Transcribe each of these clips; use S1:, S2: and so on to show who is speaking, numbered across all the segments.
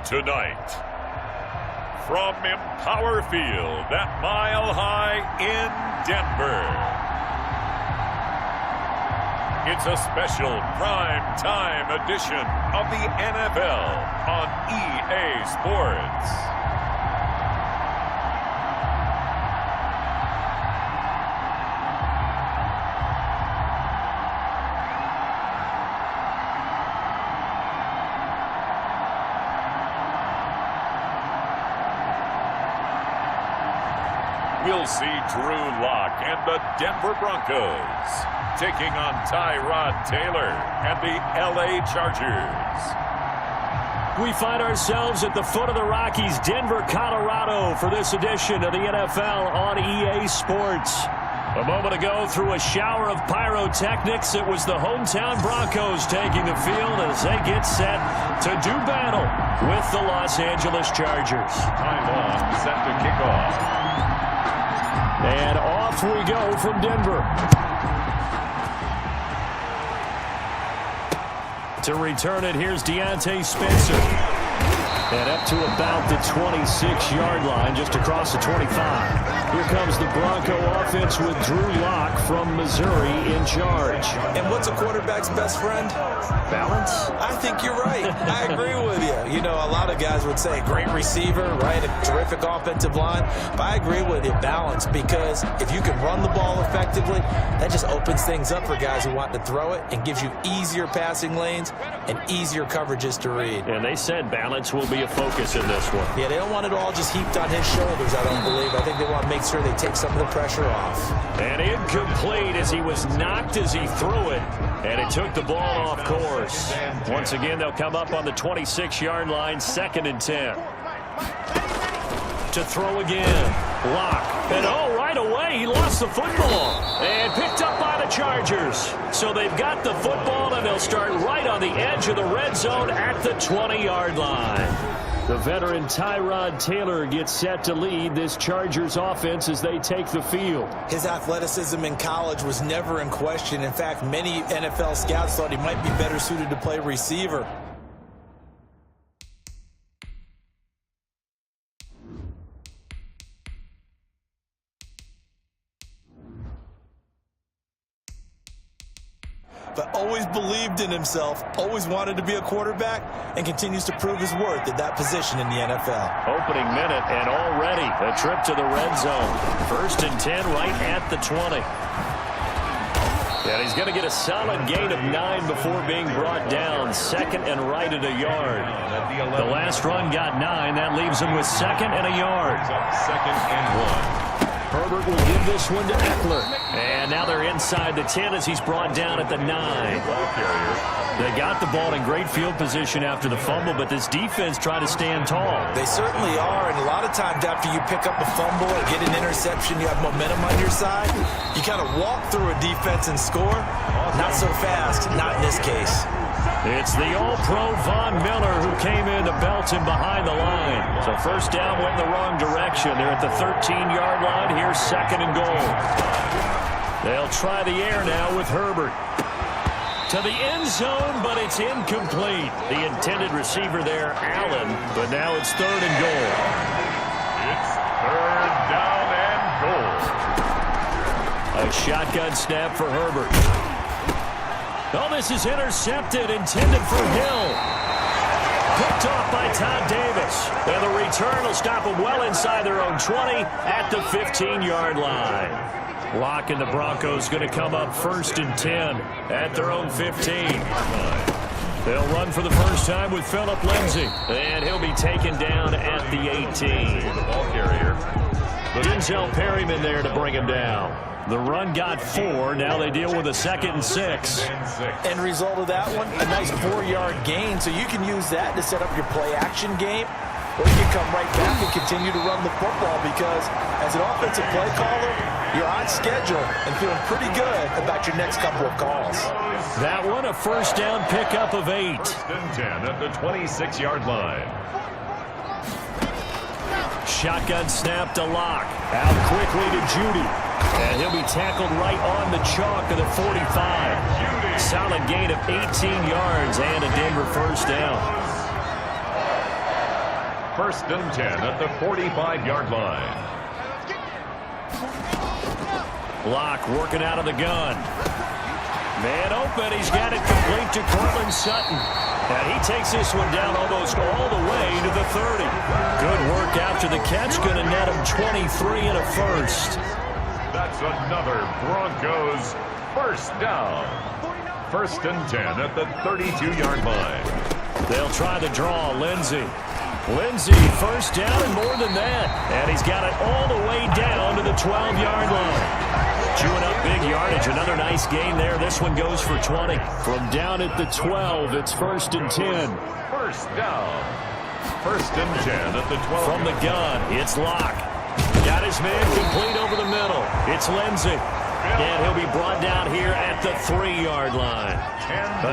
S1: Tonight, from Empower Field at Mile High in Denver, it's a special prime time edition of the NFL on EA Sports. We'll see Drew Lock and the Denver Broncos taking on Tyrod Taylor and the LA Chargers.
S2: We find ourselves at the foot of the Rockies, Denver, Colorado, for this edition of the NFL on EA Sports. A moment ago, through a shower of pyrotechnics, it was the hometown Broncos taking the field as they get set to do battle with the Los Angeles Chargers.
S1: Time off, set to kick off.
S2: And off we go from Denver. To return it, here's Deontay Spencer. And up to about the 26-yard line, just across the 25. Here comes the Bronco offense with Drew Lock from Missouri in charge.
S3: And what's a quarterback's best friend?
S2: Balance?
S3: I think you're right. I agree with you. You know, a lot of guys would say great receiver, right? A terrific offensive line. But I agree with you, balance, because if you can run the ball effectively, that just opens things up for guys who want to throw it and gives you easier passing lanes and easier coverages to read.
S2: And they said balance will be a focus in this one.
S3: Yeah, they don't want it all just heaped on his shoulders, I don't believe. I think they want to make sure they take some of the pressure off.
S2: And incomplete as he was knocked as he threw it. And it took the ball off course. Once again, they'll come up on the 26-yard line, 2nd and 10. To throw again. Lock. And right away, he lost the football. And picked up by the Chargers. So they've got the football, and they'll start right on the edge of the red zone at the 20-yard line. The veteran Tyrod Taylor gets set to lead this Chargers offense as they take the field.
S3: His athleticism in college was never in question. In fact, many NFL scouts thought he might be better suited to play receiver. But always believed in himself, always wanted to be a quarterback, and continues to prove his worth at that position in the NFL.
S2: Opening minute, and already a trip to the red zone. 1st and 10 right at the 20. And he's going to get a solid gain of 9 before being brought down. 2nd and right at a yard. The last run got 9. That leaves him with 2nd and a yard.
S1: 2nd and 1.
S2: Herbert will give this one to Eckler. And now they're inside the 10 as he's brought down at the 9. They got the ball in great field position after the fumble, but this defense tried to stand tall.
S3: They certainly are, and a lot of times after you pick up a fumble or get an interception, you have momentum on your side. You kind of walk through a defense and score. Not so fast, not in this case.
S2: It's the All-Pro Von Miller who came in to belt him behind the line. So 1st down went in the wrong direction. They're at the 13-yard line. Here's 2nd and goal. They'll try the air now with Herbert. To the end zone, but it's incomplete. The intended receiver there, Allen, but now it's 3rd and goal.
S1: It's 3rd down and goal.
S2: A shotgun snap for Herbert. Oh, this is intercepted, intended for Hill. Picked off by Todd Davis. And the return will stop them well inside their own 20 at the 15-yard line. Lock and the Broncos going to come up 1st and 10 at their own 15. They'll run for the first time with Phillip Lindsay. And he'll be taken down at the 18.
S1: The ball carrier.
S2: Denzel Perryman there to bring him down. The run got 4. Now they deal with a 2nd and 6.
S3: End result of that one, a nice 4-yard gain. So you can use that to set up your play-action game. Or you can come right back and continue to run the football because as an offensive play caller, you're on schedule and feeling pretty good about your next couple of calls.
S2: That one, a 1st down pickup of 8.
S1: 1st and 10 at the 26-yard line.
S2: Shotgun snap to Lock. Out quickly to Judy. And he'll be tackled right on the chalk of the 45. Solid gain of 18 yards and a Denver 1st down.
S1: First and 10 at the 45-yard line.
S2: Locke working out of the gun. Man open. He's got it complete to Cortland Sutton. And he takes this one down almost all the way to the 30. Good work after the catch. Going to net him 23 and a first.
S1: That's another Broncos first down. First and 10 at the 32-yard line.
S2: They'll try the draw. Lindsey, first down and more than that. And he's got it all the way down to the 12-yard line. Chewing up big yardage. Another nice gain there. This one goes for 20. From down at the 12, it's first and 10.
S1: First down. First and 10 at the 12.
S2: From the gun, it's Locke. Got his man complete over the middle. It's Lindsey. And he'll be brought down here at the 3-yard line.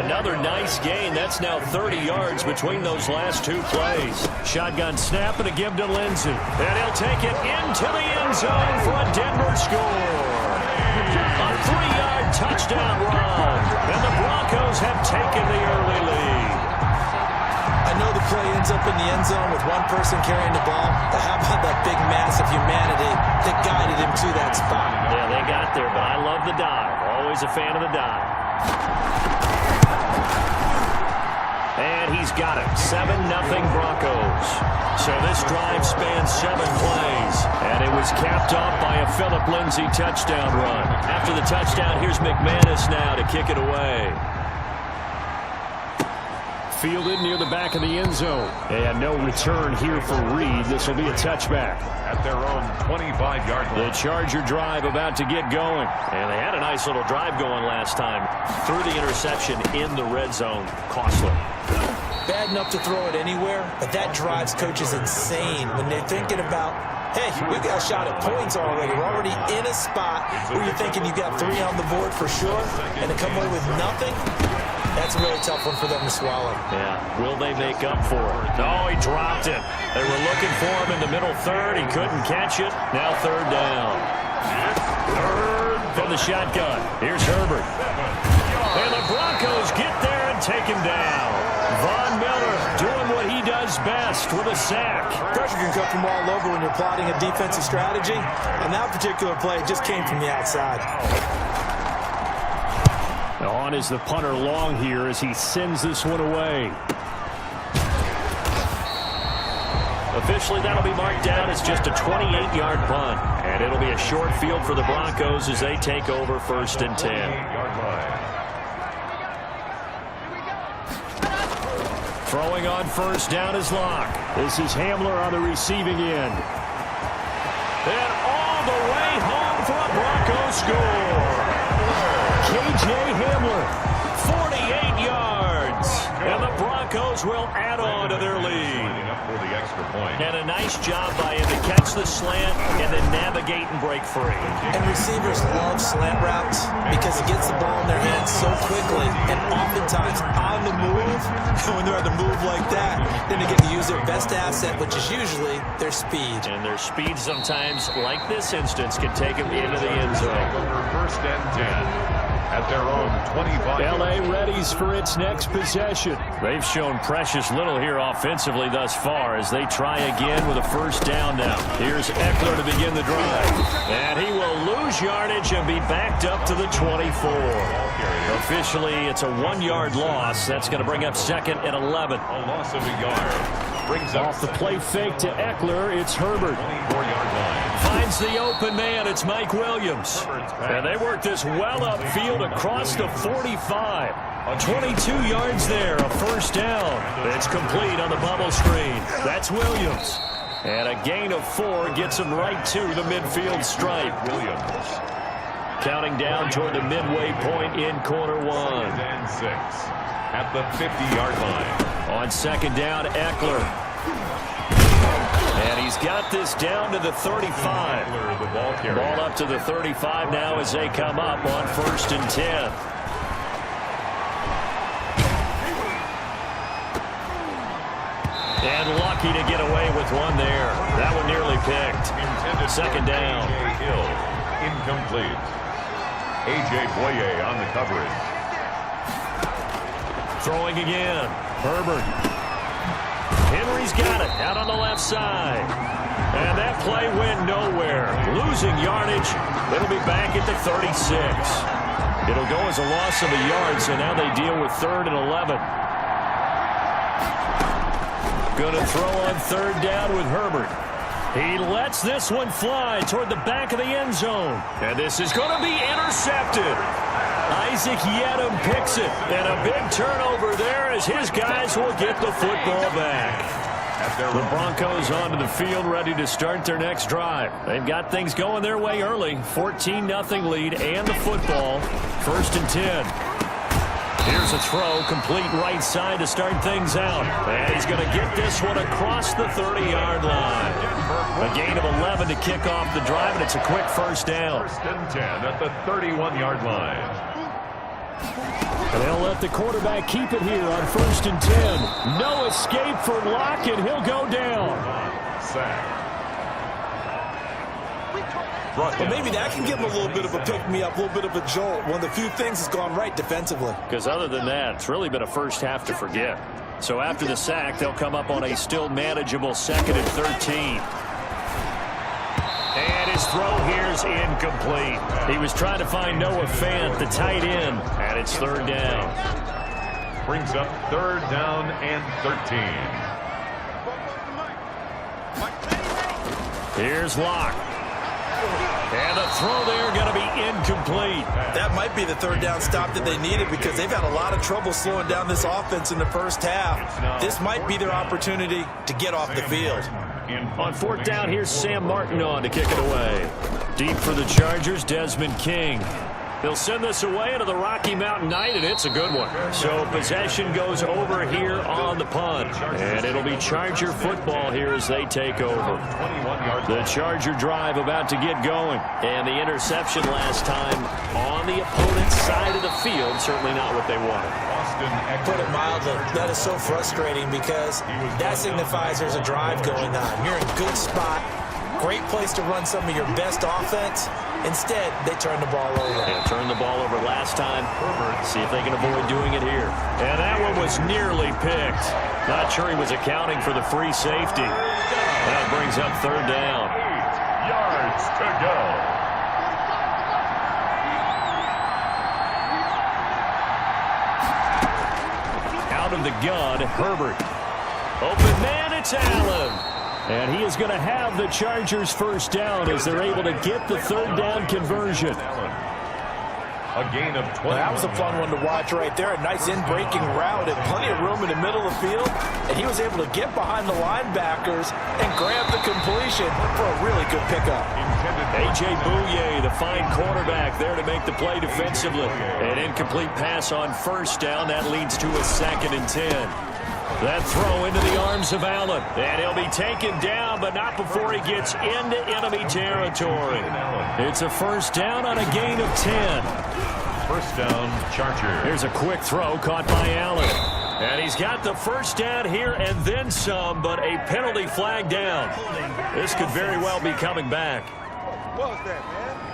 S2: Another nice gain. That's now 30 yards between those last two plays. Shotgun snap and a give to Lindsey. And he'll take it into the end zone for a Denver score. A 3-yard touchdown run. And the Broncos have taken the early lead.
S3: I know the play ends up in the end zone with one person carrying the ball, but how about that big mass of humanity that guided him to that spot?
S2: Yeah, they got there, but I love the dive. Always a fan of the dive. And he's got it. 7-0 Broncos. So this drive spans 7 plays. And it was capped off by a Phillip Lindsay touchdown run. After the touchdown, here's McManus now to kick it away. Fielded near the back of the end zone. And no return here for Reed. This will be a touchback.
S1: At their own 25-yard line.
S2: The Charger drive about to get going. And they had a nice little drive going last time. Threw the interception in the red zone. Costly.
S3: Bad enough to throw it anywhere, but that drives coaches insane when they're thinking about, hey, we got a shot at points already. We're already in a spot where you're thinking you got 3 on the board for sure, and to come away with nothing, that's a really tough one for them to swallow.
S2: Yeah, will they make up for it? No, he dropped it. They were looking for him in the middle third. He couldn't catch it. Now third down. Third from the shotgun. Here's Herbert. And the Broncos get there and take him down. Von Miller doing what he does best with a sack.
S3: Pressure can come from all over when you're plotting a defensive strategy. On that particular play, it just came from the outside.
S2: On is the punter Long here as he sends this one away. Officially, that'll be marked down as just a 28-yard punt. And it'll be a short field for the Broncos as they take over first and 10. Throwing on first down is Locke. This is Hamler on the receiving end. And all the way home for a Broncos score. K.J. Hamler, 48 yards. And the Broncos will add on to their lead.
S1: For the extra point.
S2: And a nice job by him to catch the slant and then navigate and break free.
S3: And receivers love slant routes because it gets the ball in their hands so quickly and oftentimes on the move. When they're on the move like that, then they get to use their best asset, which is usually their speed.
S2: And their speed sometimes, like this instance, can take them into the end zone.
S1: First and 10. At their own 25.
S2: L.A. readies for its next possession. They've shown precious little here offensively thus far as they try again with a first down now. Here's Eckler to begin the drive. And he will lose yardage and be backed up to the 24. Officially, it's a 1-yard loss. That's going to bring up second and 11.
S1: A loss of a yard. Brings
S2: off the play fake to Eckler, it's Herbert.
S1: 24-yard line.
S2: Finds the open man, it's Mike Williams. And they work this well upfield across the 45. 22 yards there, a first down. It's complete on the bubble screen. That's Williams. And a gain of 4 gets him right to the midfield stripe.
S1: Williams.
S2: Counting down toward the midway point in quarter 1.
S1: And 6 at the 50-yard line.
S2: On second down, Eckler. And he's got this down to the 35. Ball up to the 35 now as they come up on first and 10. And lucky to get away with one there. That one nearly picked. Second down.
S1: Hill, incomplete. A.J. Boye on the coverage.
S2: Throwing again. Herbert. Henry's got it out on the left side. And that play went nowhere. Losing yardage. It'll be back at the 36. It'll go as a loss of a yard, so now they deal with 3rd and 11. Going to throw on 3rd down with Herbert. He lets this one fly toward the back of the end zone. And this is going to be intercepted. Isaac Yedem picks it. And a big turnover there as his guys will get the football back. The Broncos onto the field ready to start their next drive. They've got things going their way early. 14-0 lead and the football. 1st and 10. Here's a throw, complete right side to start things out. And he's going to get this one across the 30-yard line. A gain of 11 to kick off the drive, and it's a quick 1st down.
S1: 1st and 10 at the 31-yard line.
S2: And they'll let the quarterback keep it here on 1st and 10. No escape for Locke, and he'll go down.
S1: Sack.
S3: Well, maybe that can give him a little bit of a pick-me-up, a little bit of a jolt. One of the few things that's gone right defensively.
S2: Because other than that, it's really been a first half to forget. So after the sack, they'll come up on a still manageable 2nd and 13. And his throw here is incomplete. He was trying to find Noah Fant, the tight end, and it's 3rd down.
S1: Brings up 3rd down and 13.
S2: Here's Locke. And the throw there going to be incomplete.
S3: That might be the 3rd down stop that they needed because they've had a lot of trouble slowing down this offense in the first half. This might be their opportunity to get off the field.
S2: On 4th down, here's Sam Martin on to kick it away. Deep for the Chargers, Desmond King. They'll send this away into the Rocky Mountain Night, and it's a good one. So possession goes over here on the punt. And it'll be Charger football here as they take over. The Charger drive about to get going. And the interception last time on the opponent's side of the field, certainly not what they wanted.
S3: Put it mildly, that is so frustrating because that signifies there's a drive going on. You're in a good spot. Great place to run some of your best offense. Instead, they turn the ball over.
S2: Yeah, turned the ball over last time. See if they can avoid doing it here. And that one was nearly picked. Not sure he was accounting for the free safety. That brings up 3rd down.
S1: 8 yards to go.
S2: Out of the gun, Herbert. Open man, it's Allen. And he is going to have the Chargers 1st down as they're able to get the 3rd down conversion.
S1: A gain of 20.
S3: Well, that was a fun one to watch right there. A nice in-breaking route and plenty of room in the middle of the field. And he was able to get behind the linebackers and grab the completion for a really good pickup.
S2: A.J. Bouye, the fine cornerback, there to make the play defensively. An incomplete pass on 1st down. That leads to a 2nd and 10. That throw into the arms of Allen. And he'll be taken down, but not before he gets into enemy territory. It's a 1st down on a gain of 10.
S1: 1st down, Charger.
S2: Here's a quick throw caught by Allen. And he's got the 1st down here and then some, but a penalty flag down. This could very well be coming back.
S4: What was that, man?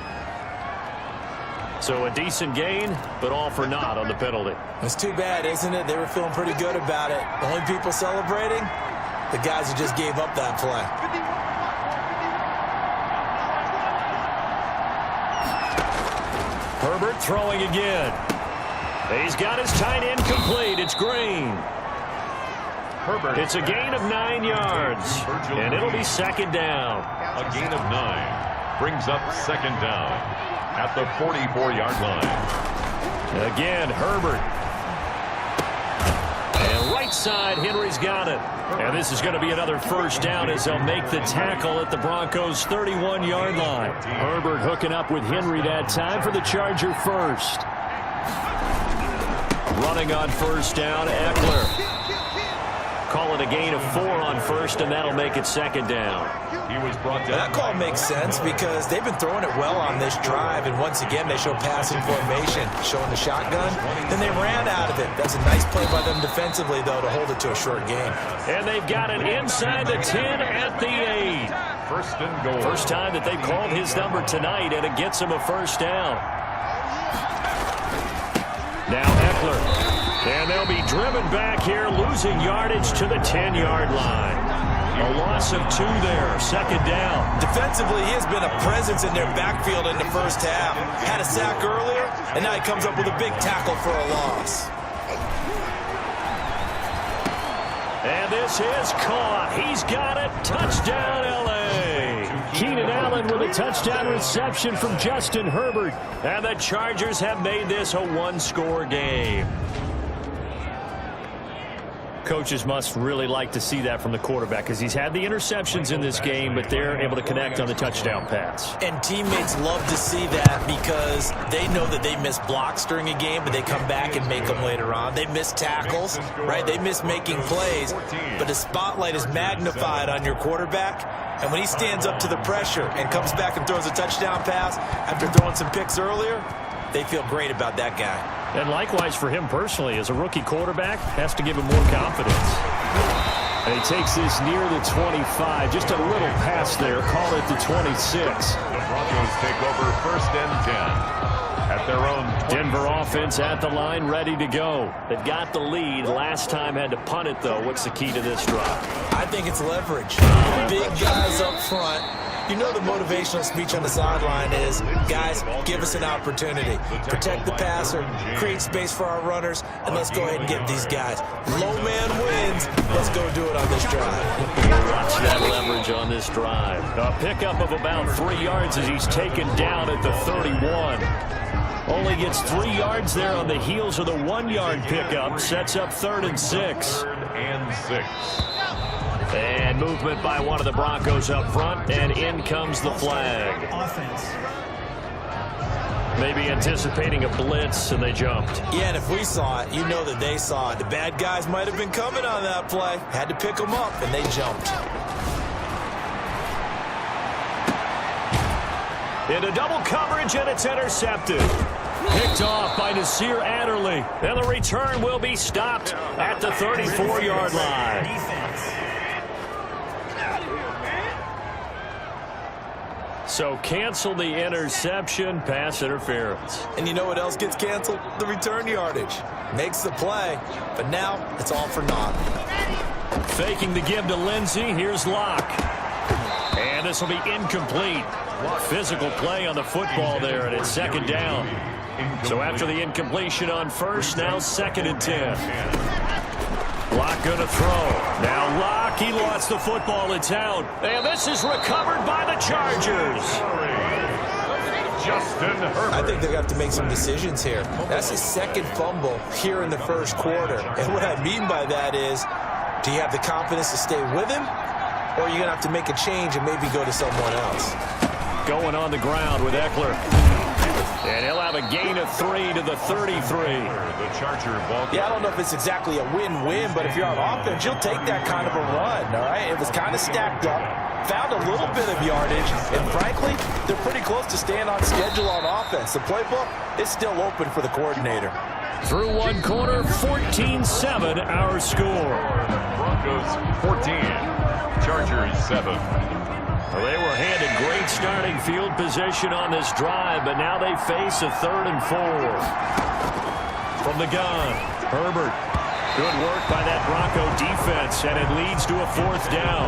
S2: So a decent gain, but all for naught on the penalty.
S3: It's too bad, isn't it? They were feeling pretty good about it. The only people celebrating, the guys who just gave up that play.
S2: Herbert throwing again. He's got his tight end complete. It's Green.
S1: Herbert.
S2: It's a gain of 9 yards, and it'll be 2nd down.
S1: A gain of 9 brings up 2nd down at the 44-yard line.
S2: Again, Herbert. And right side, Henry's got it. And this is going to be another 1st down as they'll make the tackle at the Broncos' 31-yard line. Herbert hooking up with Henry that time for the Charger 1st. Running on 1st down, Eckler. Call it a gain of 4 on 1st, and that'll make it 2nd down.
S1: He was brought down.
S3: That call makes sense because they've been throwing it well on this drive, and once again they show passing formation, showing the shotgun, and they ran out of it. That's a nice play by them defensively, though, to hold it to a short game.
S2: And they've got it inside the 10 at the 8.
S1: 1st and goal.
S2: First time that they've called his number tonight, and it gets him a 1st down. Now Eckler. And they'll be driven back here, losing yardage to the 10-yard line. A loss of 2 there, second down.
S3: Defensively, he has been a presence in their backfield in the first half. Had a sack earlier, and now he comes up with a big tackle for a loss.
S2: And this is caught. He's got it. Touchdown, L.A. Keenan Allen with a touchdown reception from Justin Herbert. And the Chargers have made this a one-score game. Coaches must really like to see that from the quarterback because he's had the interceptions in this game, but they're able to connect on the touchdown pass.
S3: And teammates love to see that because they know that they miss blocks during a game, but they come back and make them later on. They miss tackles, right? They miss making plays, but the spotlight is magnified on your quarterback. And when he stands up to the pressure and comes back and throws a touchdown pass after throwing some picks earlier, they feel great about that guy.
S2: And likewise for him personally, as a rookie quarterback, has to give him more confidence. And he takes this near the 25. Just a little pass there. Call it the 26.
S1: The Broncos take over 1st and 10 at their own 20.
S2: Denver offense at the line, ready to go. They've got the lead. Last time had to punt it, though. What's the key to this drive?
S3: I think it's leverage. Big guys up front. You know the motivational speech on the sideline is, guys, give us an opportunity. Protect the passer, create space for our runners, and let's go ahead and get these guys. Low man wins. Let's go do it on this drive.
S2: Watch that leverage on this drive. A pickup of about 3 yards as he's taken down at the 31. Only gets 3 yards there on the heels of the 1-yard pickup. Sets up 3rd and 6.
S1: 3rd and 6.
S2: And movement by one of the Broncos up front, and in comes the flag. Maybe anticipating a blitz, and they jumped.
S3: Yeah, and if we saw it, you know that they saw it. The bad guys might have been coming on that play. Had to pick them up, and they jumped.
S2: Into double coverage, and it's intercepted. Picked off by Nasir Adderley. And the return will be stopped at the 34-yard line. So cancel the interception, pass interference.
S3: And you know what else gets canceled? The return yardage. Makes the play, but now it's all for naught.
S2: Faking the give to Lindsey. Here's Locke. And this will be incomplete. Physical play on the football there, and it's 2nd down. So after the incompletion on 1st, now 2nd and 10. Locke going to throw. Now Locke, he lost the football. It's out. And this is recovered by the Chargers.
S1: Justin Herbert.
S3: I think they're going to have to make some decisions here. That's his 2nd fumble here in the 1st quarter. And what I mean by that is, do you have the confidence to stay with him? Or are you going to have to make a change and maybe go to someone else?
S2: Going on the ground with Eckler. And he'll have a gain of 3 to the 33.
S1: The Charger ball.
S3: Yeah, I don't know if it's exactly a win-win, but if you're on offense, you'll take that kind of a run, all right? It was kind of stacked up, found a little bit of yardage, and frankly, they're pretty close to staying on schedule on offense. The playbook is still open for the coordinator.
S2: Through one quarter, 14-7 our score.
S1: Broncos 14, Chargers 7.
S2: Well, they were handed great starting field position on this drive, but now they face a 3rd and 4. From the gun, Herbert. Good work by that Bronco defense, and it leads to a 4th down.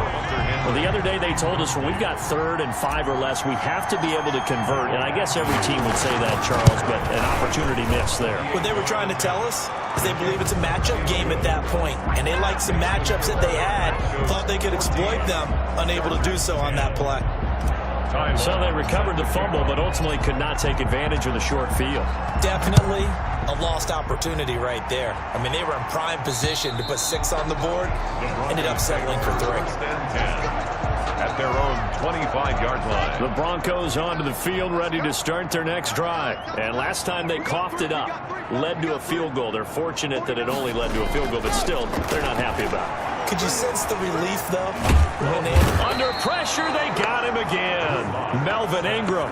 S2: Well, the other day they told us when we've got 3rd and 5 or less, we have to be able to convert. And I guess every team would say that, Charles, but an opportunity missed there.
S3: What they were trying to tell us is they believe it's a matchup game at that point, and they liked some matchups that they had, thought they could exploit them, unable to do so on that play.
S2: So they recovered the fumble, but ultimately could not take advantage of the short field.
S3: Definitely a lost opportunity right there. I mean, they were in prime position to put 6 on the board, ended up settling for 3.
S1: At their own 25-yard line.
S2: The Broncos onto the field, ready to start their next drive. And last time they coughed it up, led to a field goal. They're fortunate that it only led to a field goal, but still, they're not happy about it.
S3: Could you sense the relief, though?
S2: Under pressure, they got him again. Melvin Ingram.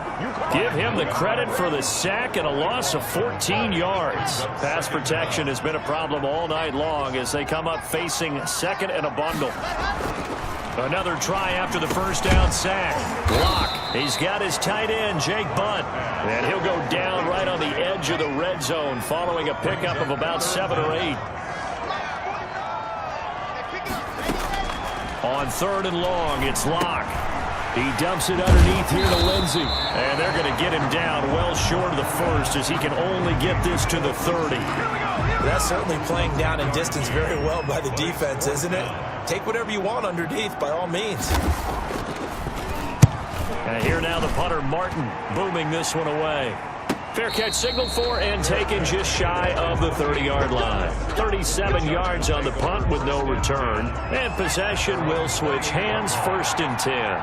S2: Give him the credit for the sack and a loss of 14 yards. Pass protection has been a problem all night long as they come up facing 2nd and a bundle. Another try after the 1st down sack. Block. He's got his tight end, Jake Bunt. And he'll go down right on the edge of the red zone following a pickup of about 7 or 8. On 3rd and long, it's Locke. He dumps it underneath here to Lindsey. And they're going to get him down well short of the first as he can only get this to the 30.
S3: That's certainly playing down in distance very well by the defense, isn't it? Take whatever you want underneath by all means.
S2: And here now the punter, Martin, booming this one away. Fair catch signaled for and taken just shy of the 30-yard line. 37 yards on the punt with no return. And possession will switch hands, 1st and 10.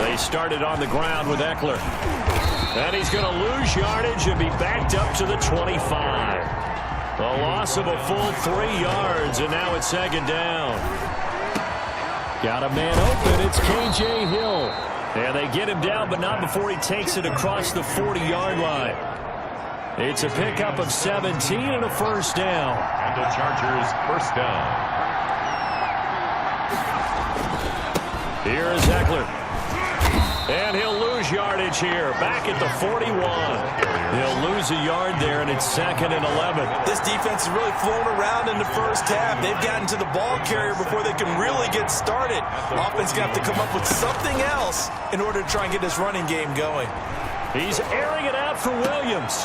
S2: They started on the ground with Eckler. And he's going to lose yardage and be backed up to the 25. A loss of a full 3 yards, and now it's 2nd down. Got a man open. It's K.J. Hill. And they get him down, but not before he takes it across the 40-yard line. It's a pickup of 17 and a 1st down.
S1: And the Chargers 1st down.
S2: Here is Eckler. And he'll lose yardage here. Back at the 41. He'll lose a yard there, and it's 2nd and 11.
S3: This defense is really flown around in the first half. They've gotten to the ball carrier before they can really get started. Offense going to have to come up with something else in order to try and get this running game going.
S2: He's airing it out for Williams.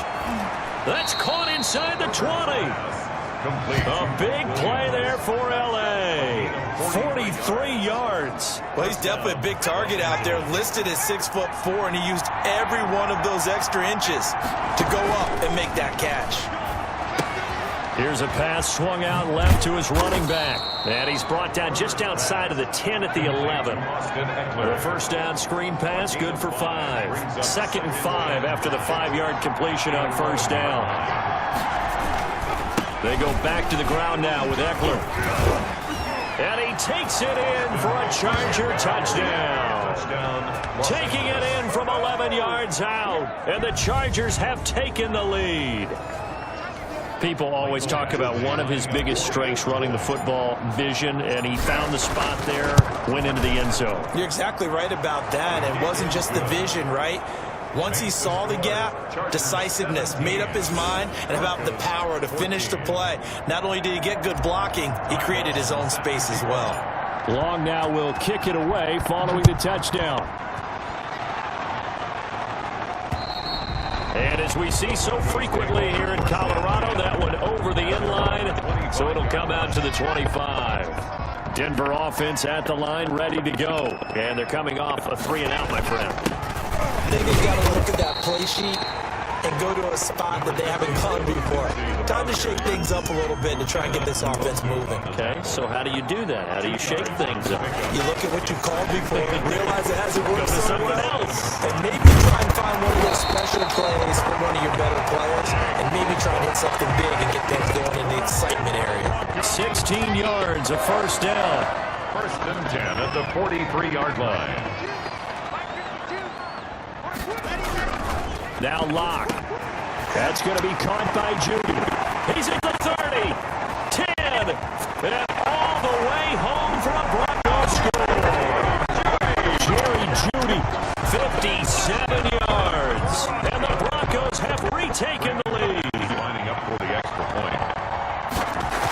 S2: That's caught inside the 20. A big play there for L.A. 43 yards.
S3: Well, he's definitely a big target out there, listed as 6'4", and he used every one of those extra inches to go up and make that catch.
S2: Here's a pass swung out left to his running back. And he's brought down just outside of the 10 at the 11. The 1st down screen pass, good for 5. 2nd and 5 after the 5-yard completion on 1st down. They go back to the ground now with Eckler. And he takes it in for a Charger touchdown. Taking it in from 11 yards out. And the Chargers have taken the lead. People always talk about one of his biggest strengths running the football, vision, and he found the spot there, went into the end zone.
S3: You're exactly right about that. It wasn't just the vision, right? Once he saw the gap, decisiveness, made up his mind, and about the power to finish the play. Not only did he get good blocking, he created his own space as well.
S2: Long now will kick it away following the touchdown. And as we see so frequently here in Colorado, that one over the end line, so it'll come out to the 25. Denver offense at the line, ready to go. And they're coming off a 3-and-out, my friend.
S3: I think they've got to look at that play sheet and go to a spot that they haven't gone before. Time to shake things up a little bit to try and get this offense moving.
S2: Okay, so how do you do that? How do you shake things up?
S3: You look at what you called before, realize it hasn't worked so well, and maybe try and find one of those special plays for one of your better players, and maybe try and hit something big and get things going in the excitement area.
S2: 16 yards, a 1st down.
S1: 1st and 10 at the 43-yard line.
S2: Now Locke. That's going to be caught by Judy. He's at the 30, 10, and all the way home for a Broncos score. Jerry Judy, 57 yards. And the Broncos have retaken the lead.
S1: Lining up for the extra point.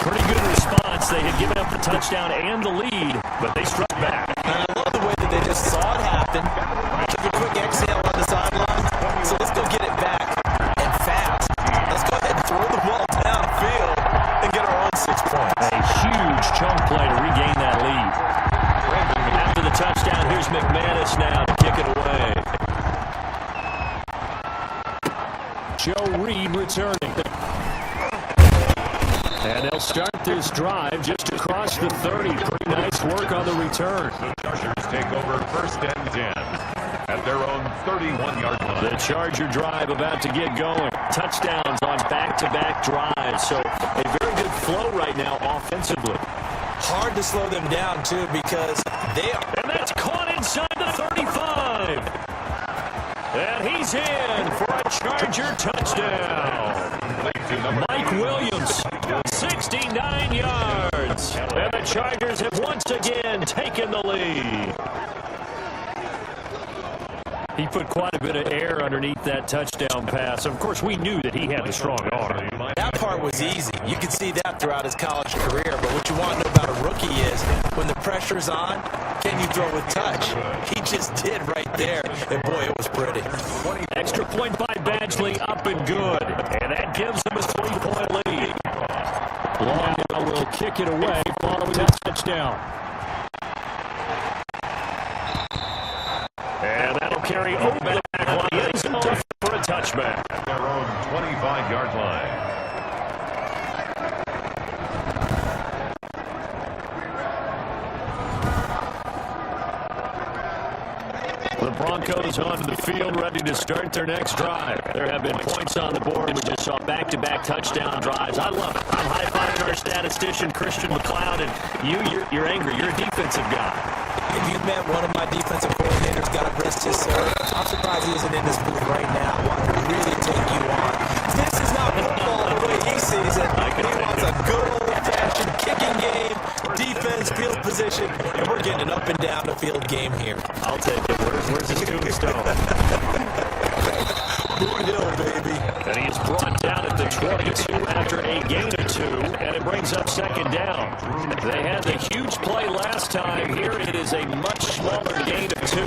S2: Pretty good response. They had given up the touchdown and the lead, but they struck back.
S3: And I love the way that they just saw it happen, took a quick exhale on the sideline. So let's go get it back and fast. Let's go ahead and throw the ball downfield and get our own 6 points.
S2: A huge chunk play to regain that lead. After the touchdown, here's McManus now to kick it away. Joe Reed returning. And they'll start this drive just across the 30. Pretty nice work on the return.
S1: The Chargers take over 1st and 10 at their own 31-yard line.
S2: The Charger drive about to get going. Touchdowns on back-to-back drives. So a very good flow right now offensively.
S3: Hard to slow them down, too, because they are.
S2: And that's caught inside the 35. And he's in for a Charger touchdown. Mike Williams, 69 yards. And the Chargers have once again taken the lead. He put quite a bit of air underneath that touchdown pass. Of course, we knew that he had the strong arm.
S3: That part was easy. You can see that throughout his college career. But what you want to know about a rookie is when the pressure's on, can you throw with touch? He just did right there. And, boy, it was pretty.
S2: Extra point by Badgley, up and good. And that gives him a 3-point lead. Long will kick it away following that touchdown. And that'll carry over the back line. It's enough for a touchback.
S1: At their own 25-yard line.
S2: The Broncos onto the field, ready to start their next drive. There have been points on the board. We just saw back-to-back touchdown drives. I love it. I'm high-fiving our statistician, Christian McLeod, and you're angry. You're a defensive guy.
S3: If you met one of my defensive coordinators, got to rest his soul. I'm surprised he isn't in this booth right now. I want to really take you on. This is not football the way he sees it. He wants a good old-fashioned kicking game, defense, field position, and we're getting an up-and-down-the-field game here.
S2: I'll take it. Where's his tombstone?
S3: Boot Hill, baby.
S2: And he is brought down at the 22 after a gain of 2, and it brings up second down. They had the huge play last time. Here it is a much smaller gain of 2.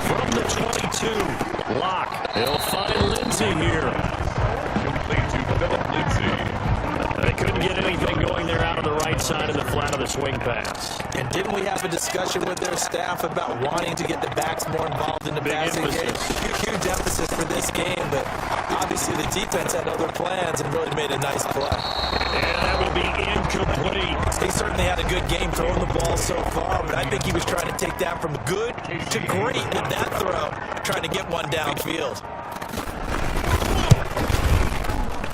S2: From the 22, Locke. They'll find Lindsey here.
S1: Complete to Philip Lindsey.
S2: They couldn't get anything going there out of the right side of the flat of the swing pass.
S3: And didn't we have a discussion with their staff about wanting to get the backs more involved in the passing game? Huge emphasis for this game, but obviously the defense had other plans and really made a nice play.
S2: And that will be incomplete.
S3: He certainly had a good game throwing the ball so far, but I think he was trying to take that from good to great with that throw, trying to get one downfield.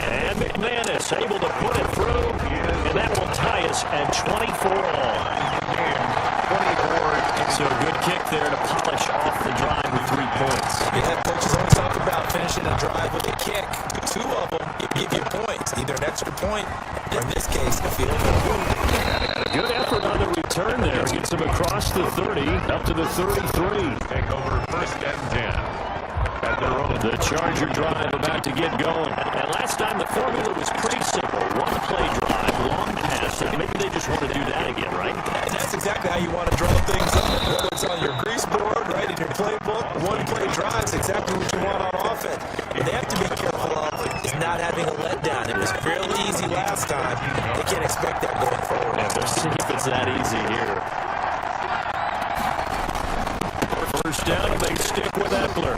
S2: And McManus able to put it through, and that will tie us at 24 all. So a good kick there to polish off the drive with 3 points.
S3: Yeah, coaches always talk about finishing a drive with a kick. 2 of them give you points, either an extra point, or in this case, a field goal.
S2: Good effort on the return there. Gets him across the 30, up to the 33.
S1: Take over 1st and 10.
S2: The Charger drive about to get going. And last time the formula was pretty simple. 1-play drive, long pass. Maybe they just want to do that again, right?
S3: And that's exactly how you want to draw things up. Whether it's on your grease board, right, in your playbook, 1-play drive is exactly what you want on offense. What they have to be careful of is not having a letdown. It was fairly easy last time. They can't expect that going forward.
S2: Yeah, let's see if it's that easy here. First down, they stick with Epler.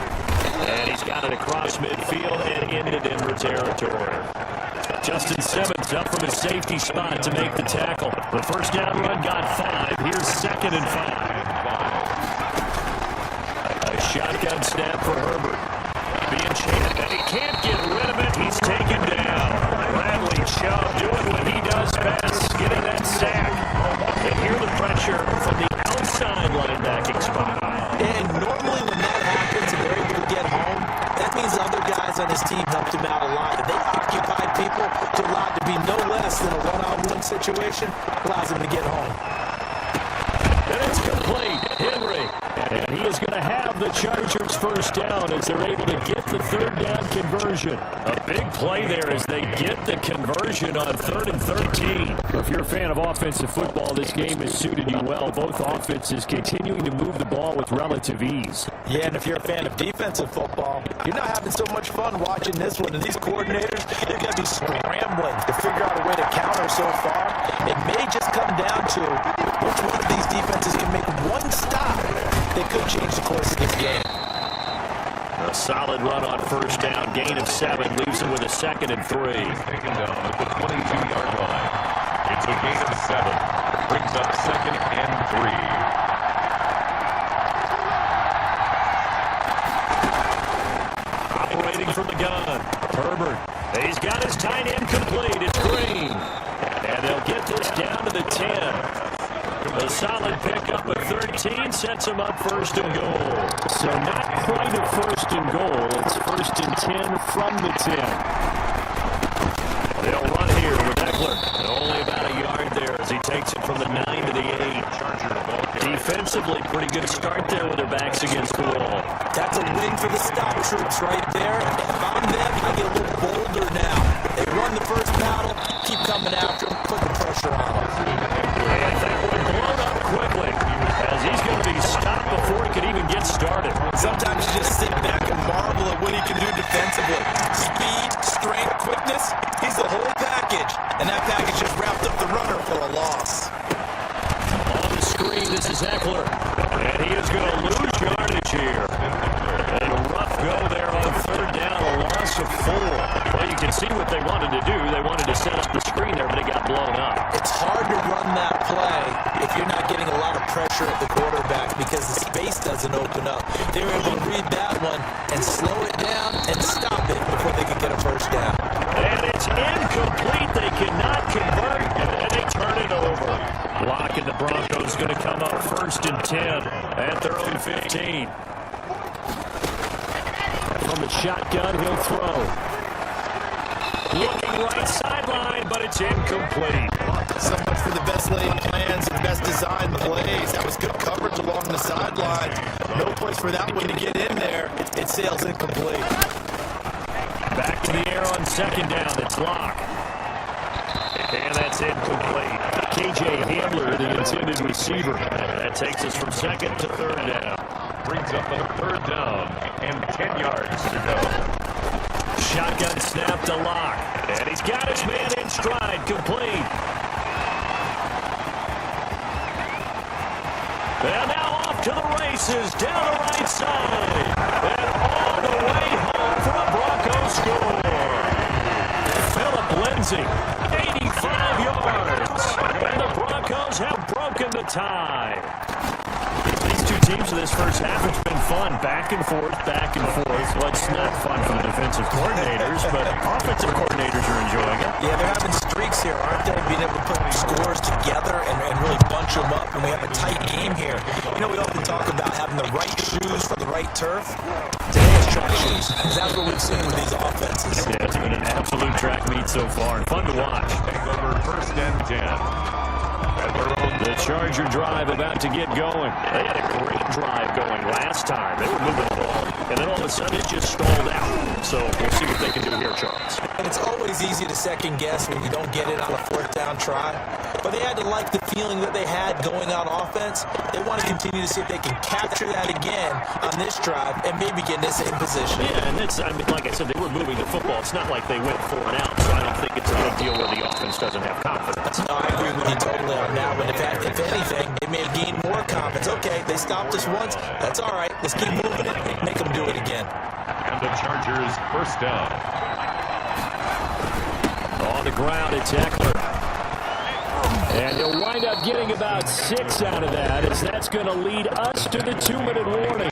S2: And he's got it across midfield and into Denver territory. Justin Simmons up from his safety spot to make the tackle. The first down run got 5. Here's 2nd and 5. A shotgun snap for Herbert. Being chased, and he can't get rid of it. He's taken down. Bradley Chubb doing what he does best, getting that sack. And hear the pressure from the outside linebacking spot.
S3: And normally when that happens and they're able to get home, that means other guys on his team helped him out a lot. And they occupied people to allow it to be no less than a one-on-one situation, allows him to get home.
S2: And it's complete. Henry. And he is going to have the Chargers first down as they're able to get the 3rd down conversion. A big play there as they get the conversion on 3rd and 13. If you're a fan of offensive football, this game has suited you well. Both offenses continuing to move the ball with relative ease.
S3: Yeah, and if you're a fan of defensive football, you're not having so much fun watching this one. And these coordinators, they're going to be scrambling to figure out a way to counter so far. It may just come down to which one of these defenses can make one stop. They could change the course of this game.
S2: A solid run on first down. Gain of 7 leaves him with a 2nd and 3.
S1: Taken down at the 22-yard line. It's a gain of 7. Brings up 2nd and 3.
S2: Operating from the gun. Herbert. He's got his tight end complete. It's Green. And they'll get this down to the 10. A solid pickup of 13 sets him up 1st and goal. So not quite a 1st and goal. It's 1st and 10 from the 10. They'll run here with Eckler. Only about a yard there as he takes it from the 9 to the 8. Defensively, pretty good start there with their backs against the wall.
S3: That's a win for the stop troops right there. If I'm them, I get a little bolder now. They
S2: see what they wanted to do. They wanted to set up the screen there, but it got blown up.
S3: It's hard to run that play if you're not getting a lot of pressure at the quarterback because the space doesn't open up. They were able to read that one and slow it down and stop it before they could get a first down.
S2: And it's incomplete. They cannot convert, and they turn it over. Locke and the Broncos going to come up 1st and 10 at their own 15. From the shotgun, he'll throw. Looking right sideline, but it's incomplete.
S4: So much for the best laid plans and best designed plays. That was good coverage along the sideline. No place for that one to get in there. It sails incomplete.
S2: Back to the air on 2nd down. It's Locke. And that's incomplete. KJ Hamler, the intended receiver. That takes us from 2nd to 3rd down.
S1: Brings up a 3rd down and 10 yards to go.
S2: Shotgun snap to Locke. And he's got his man in stride, complete. And now off to the races, down the right side. And all the way home for a Broncos score. Phillip Lindsay, 85 yards. And the Broncos have broken the tie. These two teams in this first half, it's been fun. Back and forth, back and forth. Well, it's not fun for the defensive coordinators, but offensive coordinators are enjoying it.
S3: Yeah, they're having streaks here, aren't they? Being able to put scores together and really bunch them up, and we have a tight game here. You know, we often talk about having the right shoes for the right turf. Today is track shoes, because that's what we've seen with these offenses.
S2: Yeah, it's been an absolute track meet so far, and fun to watch.
S1: Take over 1st and 10.
S2: The Charger drive about to get going. They had a great drive going last time. They were moving the ball, and then all of a sudden it just stalled out. So we'll see what they can do here, Charles.
S3: And it's always easy to second guess when you don't get it on a 4th down try. But they had to like the feeling that they had going on offense. They want to continue to see if they can capture that again on this drive and maybe get in the same position.
S2: Yeah, and it's, I mean, like I said, they were moving the football. It's not like they went 4 and out, so I don't think it's a big deal where the offense doesn't have confidence.
S3: No, I agree with you totally on that one. If anything, they may have gained more confidence. Okay, they stopped us once. That's all right. Let's keep moving it. Make them do it again.
S1: And the Chargers 1st down.
S2: On the ground, it's Eckler. And he'll wind up getting about 6 out of that, as that's going to lead us to the 2-minute warning.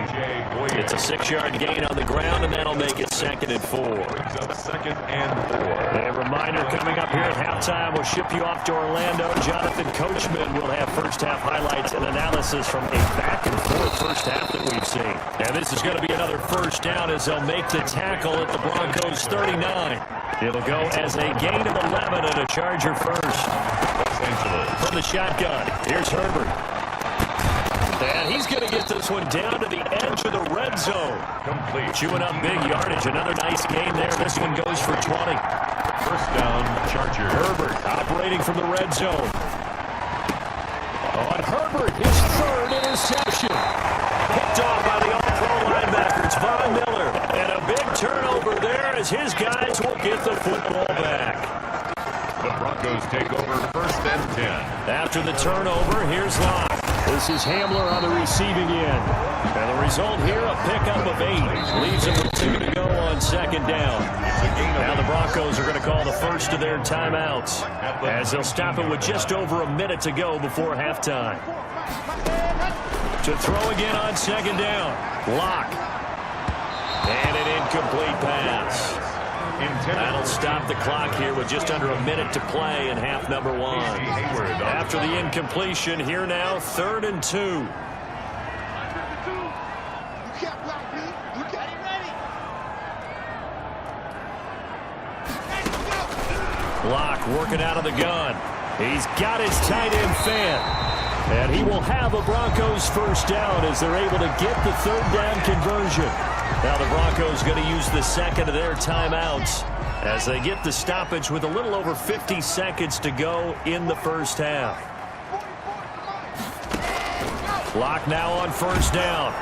S2: It's a 6-yard gain on the ground, and that'll make it 2nd and 4.
S1: Brings up 2nd and 4.
S2: A reminder coming up here at halftime, we'll ship you off to Orlando. Jonathan Coachman will have first half highlights and analysis from a back-and-forth first half that we've seen. And this is going to be another 1st down as they'll make the tackle at the Broncos 39. It'll go as a gain of 11 and a Charger 1st. From the shotgun, here's Herbert. And he's going to get this one down to the edge of the red zone.
S1: Complete.
S2: Chewing up big yardage. Another nice gain there. This one goes for 20.
S1: 1st down, Charger.
S2: Herbert operating from the red zone. On Herbert, his 3rd interception. Picked off by the all-pro linebackers, Von Miller. And a big turnover there as his guys will get the football back.
S1: The Broncos take over 1st and 10.
S2: After the turnover, here's Locke. This is Hamler on the receiving end. And the result here, a pickup of 8. Leaves them with 2 to go on 2nd down. Now the Broncos are going to call the first of their timeouts, as they'll stop it with just over a minute to go before halftime. To throw again on 2nd down. Locke. And an incomplete pass. That'll stop the clock here with just under a minute to play in half number 1. After the incompletion, here now, 3rd and 2. Locke working out of the gun. He's got his tight end fan. And he will have a Broncos 1st down as they're able to get the 3rd down conversion. Now the Broncos going to use the 2nd of their timeouts as they get the stoppage with a little over 50 seconds to go in the first half. Locke now on 1st down.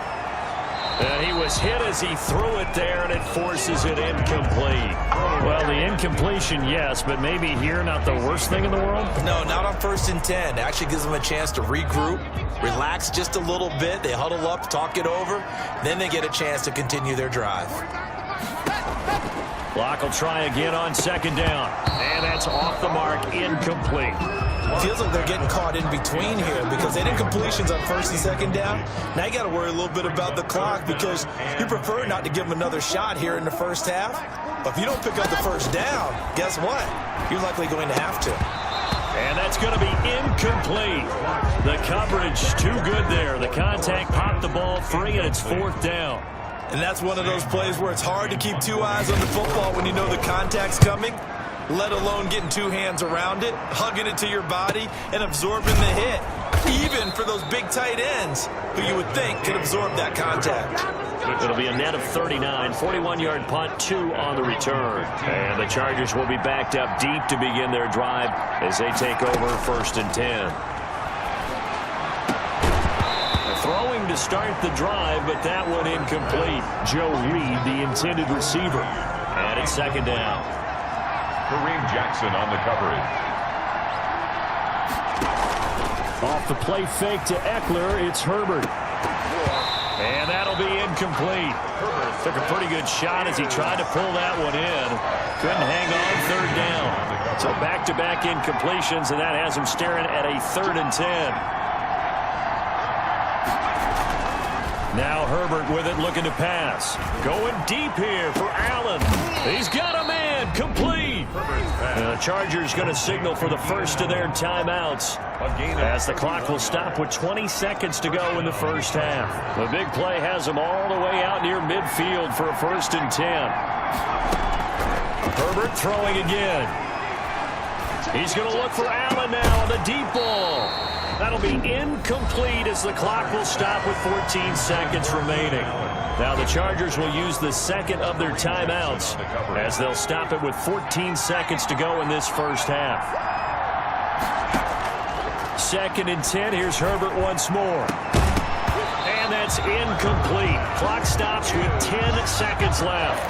S2: And he was hit as he threw it there, and it forces it incomplete. Well, the incompletion, yes, but maybe here not the worst thing in the world?
S3: No, not on 1st and 10. It actually gives them a chance to regroup, relax just a little bit. They huddle up, talk it over. Then they get a chance to continue their drive.
S2: Clock will try again on second down. And that's off the mark, incomplete.
S3: Feels like they're getting caught in between here because they did incompletions on first and second down. Now you got to worry a little bit about the clock because you prefer not to give them another shot here in the first half. But if you don't pick up the first down, guess what? You're likely going to have to.
S2: And that's going to be incomplete. The coverage too good there. The contact popped the ball free, and it's fourth down.
S3: And that's one of those plays where it's hard to keep two eyes on the football when you know the contact's coming, let alone getting two hands around it, hugging it to your body, and absorbing the hit, even for those big tight ends who you would think could absorb that contact.
S2: It'll be a net of 39, 41-yard punt, 2 on the return. And the Chargers will be backed up deep to begin their drive as they take over first and 10. Throwing to start the drive, but that one incomplete. Joe Reed, the intended receiver. And it's second down.
S1: Kareem Jackson on the coverage.
S2: Off the play fake to Eckler, it's Herbert. And that'll be incomplete. Took a pretty good shot as he tried to pull that one in. Couldn't hang on third down. So back-to-back incompletions, and that has him staring at a 3rd and 10. Now Herbert with it, looking to pass. Going deep here for Allen. He's got a man, complete. And the Chargers going to signal for the first of their timeouts as the clock will stop with 20 seconds to go in the first half. The big play has them all the way out near midfield for a 1st and 10. Herbert throwing again. He's going to look for Allen now on the deep ball. That'll be incomplete as the clock will stop with 14 seconds remaining. Now the Chargers will use the second of their timeouts as they'll stop it with 14 seconds to go in this first half. 2nd and 10. Here's Herbert once more. And that's incomplete. Clock stops with 10 seconds left.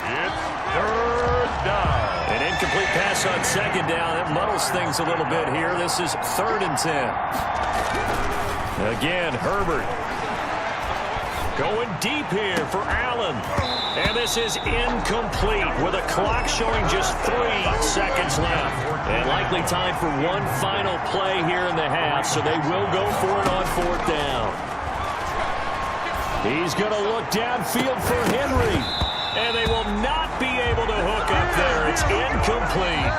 S1: It's 3rd down.
S2: An incomplete pass on second down. It muddles things a little bit here. This is 3rd and 10. Again, Herbert going deep here for Allen. And this is incomplete with a clock showing just 3 seconds left. And likely time for one final play here in the half, so they will go for it on 4th down. He's going to look downfield for Henry. And they will not be able to hook up there. It's incomplete.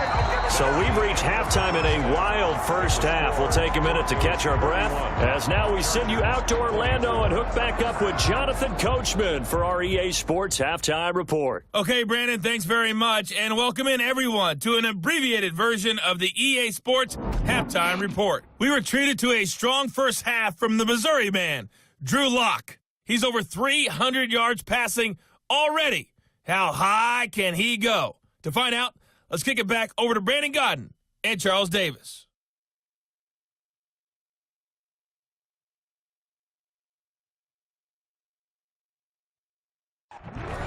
S2: So we've reached halftime in a wild first half. We'll take a minute to catch our breath as now we send you out to Orlando and hook back up with Jonathan Coachman for our EA Sports Halftime Report.
S5: Okay, Brandon, thanks very much. And welcome in, everyone, to an abbreviated version of the EA Sports Halftime Report. We were treated to a strong first half from the Missouri man, Drew Lock. He's over 300 yards passing already. How high can he go? To find out, let's kick it back over to Brandon Godden and Charles Davis.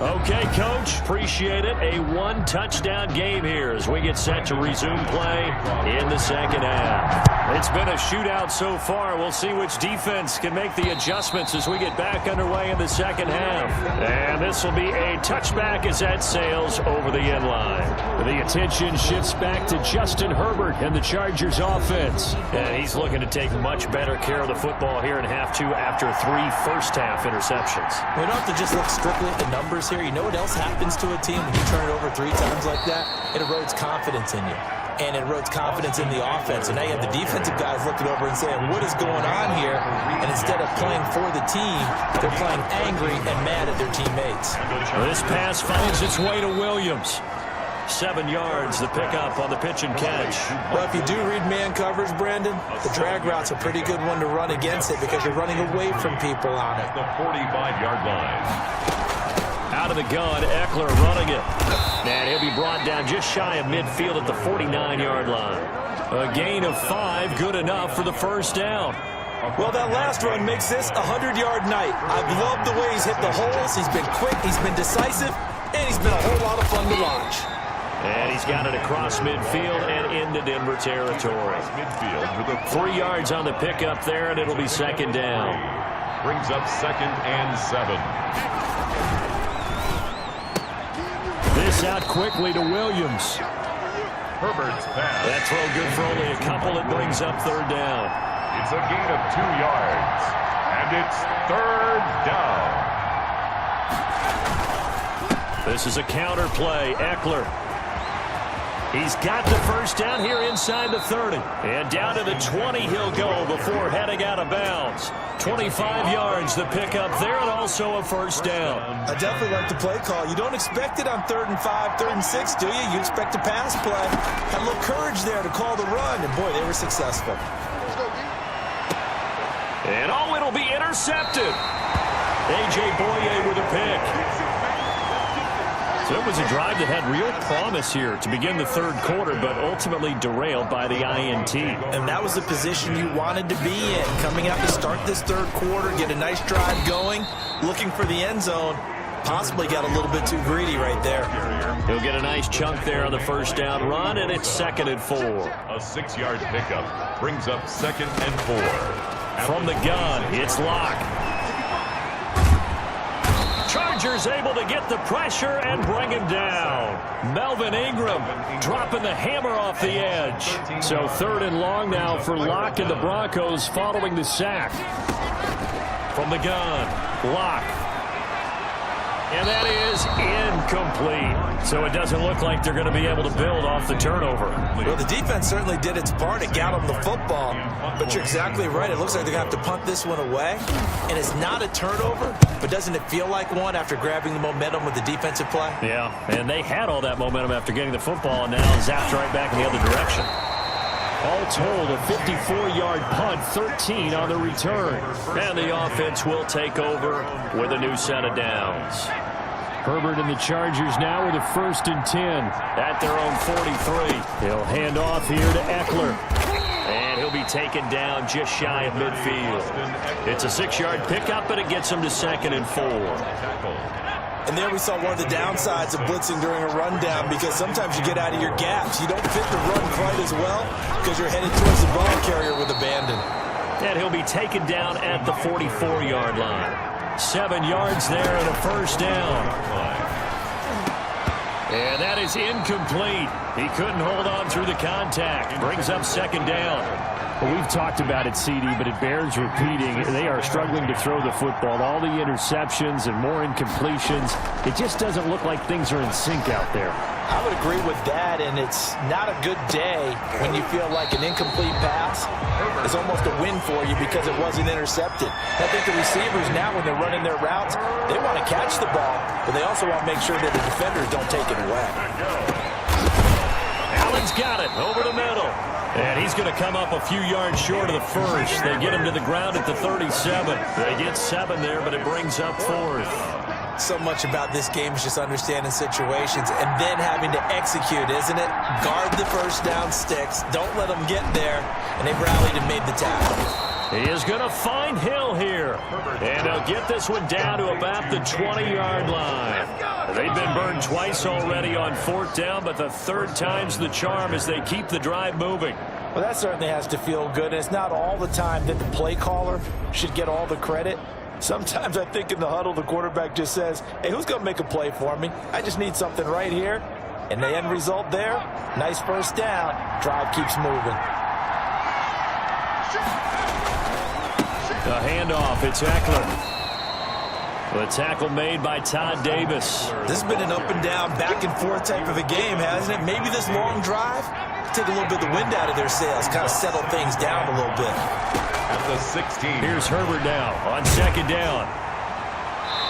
S2: Okay, Coach, appreciate it. A one-touchdown game here as we get set to resume play in the second half. It's been a shootout so far. We'll see which defense can make the adjustments as we get back underway in the second half. And this will be a touchback as that sails over the end line. The attention shifts back to Justin Herbert and the Chargers offense. And he's looking to take much better care of the football here in half 2 after 3 first-half interceptions.
S3: We don't have to just look strictly at the numbers here. You know what else happens to a team when you turn it over 3 times like that? It erodes confidence in you. And it erodes confidence in the offense. And now you have the defensive guys looking over and saying, what is going on here? And instead of playing for the team, they're playing angry and mad at their teammates.
S2: This pass finds its way to Williams. 7 yards, the pickup on the pitch and catch.
S3: Well, if you do read man coverage, Brandon, the drag route's a pretty good one to run against it because you're running away from people on it.
S1: The 45-yard line.
S2: Out of the gun, Eckler running it. And he'll be brought down just shy of midfield at the 49-yard line. A gain of 5, good enough for the first down.
S3: Well, that last run makes this a 100-yard night. I've loved the way he's hit the holes. He's been quick, he's been decisive, and he's been a whole lot of fun to watch.
S2: And he's got it across midfield and into Denver territory. 3 yards on the pickup there, and it'll be second down.
S1: Brings up 2nd and 7.
S2: Gets out quickly to Williams.
S1: Herbert's pass.
S2: That throw good for only a couple. It brings up third down.
S1: It's a gain of 2 yards. And it's third down.
S2: This is a counter play. Eckler. He's got the first down here inside the 30. And down to the 20 he'll go before heading out of bounds. 25 yards the pickup there, and also a first down.
S3: I definitely like the play call. You don't expect it on 3rd and 5, 3rd and 6, do you? You expect a pass play. Had a little courage there to call the run, and boy, they were successful.
S2: And it'll be intercepted. A.J. Boye with a pick. So it was a drive that had real promise here to begin the third quarter, but ultimately derailed by the INT.
S3: And that was the position you wanted to be in. Coming out to start this third quarter, get a nice drive going, looking for the end zone. Possibly got a little bit too greedy right there.
S2: He'll get a nice chunk there on the first down run, and it's 2nd and 4.
S1: A 6-yard pickup brings up 2nd and 4.
S2: From the gun, it's Locke. Chargers able to get the pressure and bring him down. Melvin Ingram dropping the hammer off the edge. So 3rd and long now for Locke and the Broncos following the sack. From the gun, Locke. And that is incomplete. So it doesn't look like they're going to be able to build off the turnover.
S3: Well, the defense certainly did its part. It got them the football. But you're exactly right. It looks like they're going to have to punt this one away. And it's not a turnover, but doesn't it feel like one after grabbing the momentum with the defensive play?
S2: Yeah, and they had all that momentum after getting the football, and now zapped right back in the other direction. All told, a 54-yard punt, 13 on the return. And the offense will take over with a new set of downs. Herbert and the Chargers now with a 1st and 10 at their own 43. He'll hand off here to Eckler. And he'll be taken down just shy of midfield. It's a 6-yard pickup, and it gets him to 2nd and 4.
S3: And there we saw one of the downsides of blitzing during a rundown, because sometimes you get out of your gaps. You don't fit the run quite as well because you're headed towards the ball carrier with abandon.
S2: And he'll be taken down at the 44-yard line. 7 yards there and a first down. And that is incomplete. He couldn't hold on through the contact. Brings up 2nd down.
S6: Well, we've talked about it, CD, but it bears repeating. They are struggling to throw the football. All the interceptions and more incompletions. It just doesn't look like things are in sync out there.
S3: I would agree with that, and it's not a good day when you feel like an incomplete pass is almost a win for you because it wasn't intercepted. I think the receivers now, when they're running their routes, they want to catch the ball, but they also want to make sure that the defenders don't take it away.
S2: Allen's got it over the middle. And he's going to come up a few yards short of the first. They get him to the ground at the 37. They get 7 there, but it brings up 4th.
S3: So much about this game is just understanding situations and then having to execute, isn't it? Guard the first down sticks. Don't let them get there. And they've rallied and made the tackle.
S2: He is going to find Hill here. And he'll get this one down to about the 20-yard line. They've been burned twice already on 4th down, but the 3rd time's the charm as they keep the drive moving.
S3: Well, that certainly has to feel good. And it's not all the time that the play caller should get all the credit. Sometimes I think in the huddle, the quarterback just says, hey, who's going to make a play for me? I just need something right here. And the end result there, nice first down. Drive keeps moving.
S2: The handoff, it's Eckler. The tackle made by Todd Davis.
S3: This has been an up and down, back and forth type of a game, hasn't it? Maybe this long drive take a little bit of the wind out of their sails, kind of settle things down a little bit.
S1: At the 16.
S2: Here's Herbert now on 2nd down.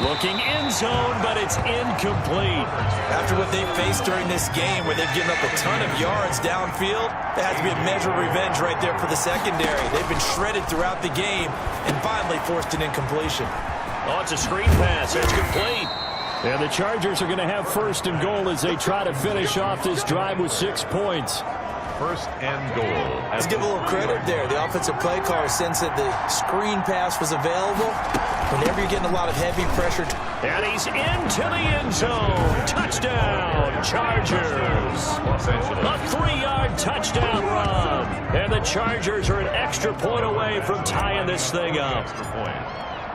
S2: Looking end zone, but it's incomplete.
S3: After what they've faced during this game, where they've given up a ton of yards downfield, there has to be a measure of revenge right there for the secondary. They've been shredded throughout the game and finally forced an incompletion.
S2: Oh, it's a screen pass. It's complete.
S6: And the Chargers are going to have 1st and goal as they try to finish off this drive with 6 points.
S1: 1st and goal.
S3: Let's give a little credit there. The offensive play caller sensed that the screen pass was available. Whenever you're getting a lot of heavy pressure.
S2: And he's into the end zone. Touchdown, Chargers. A 3-yard touchdown run. And the Chargers are an extra point away from tying this thing up.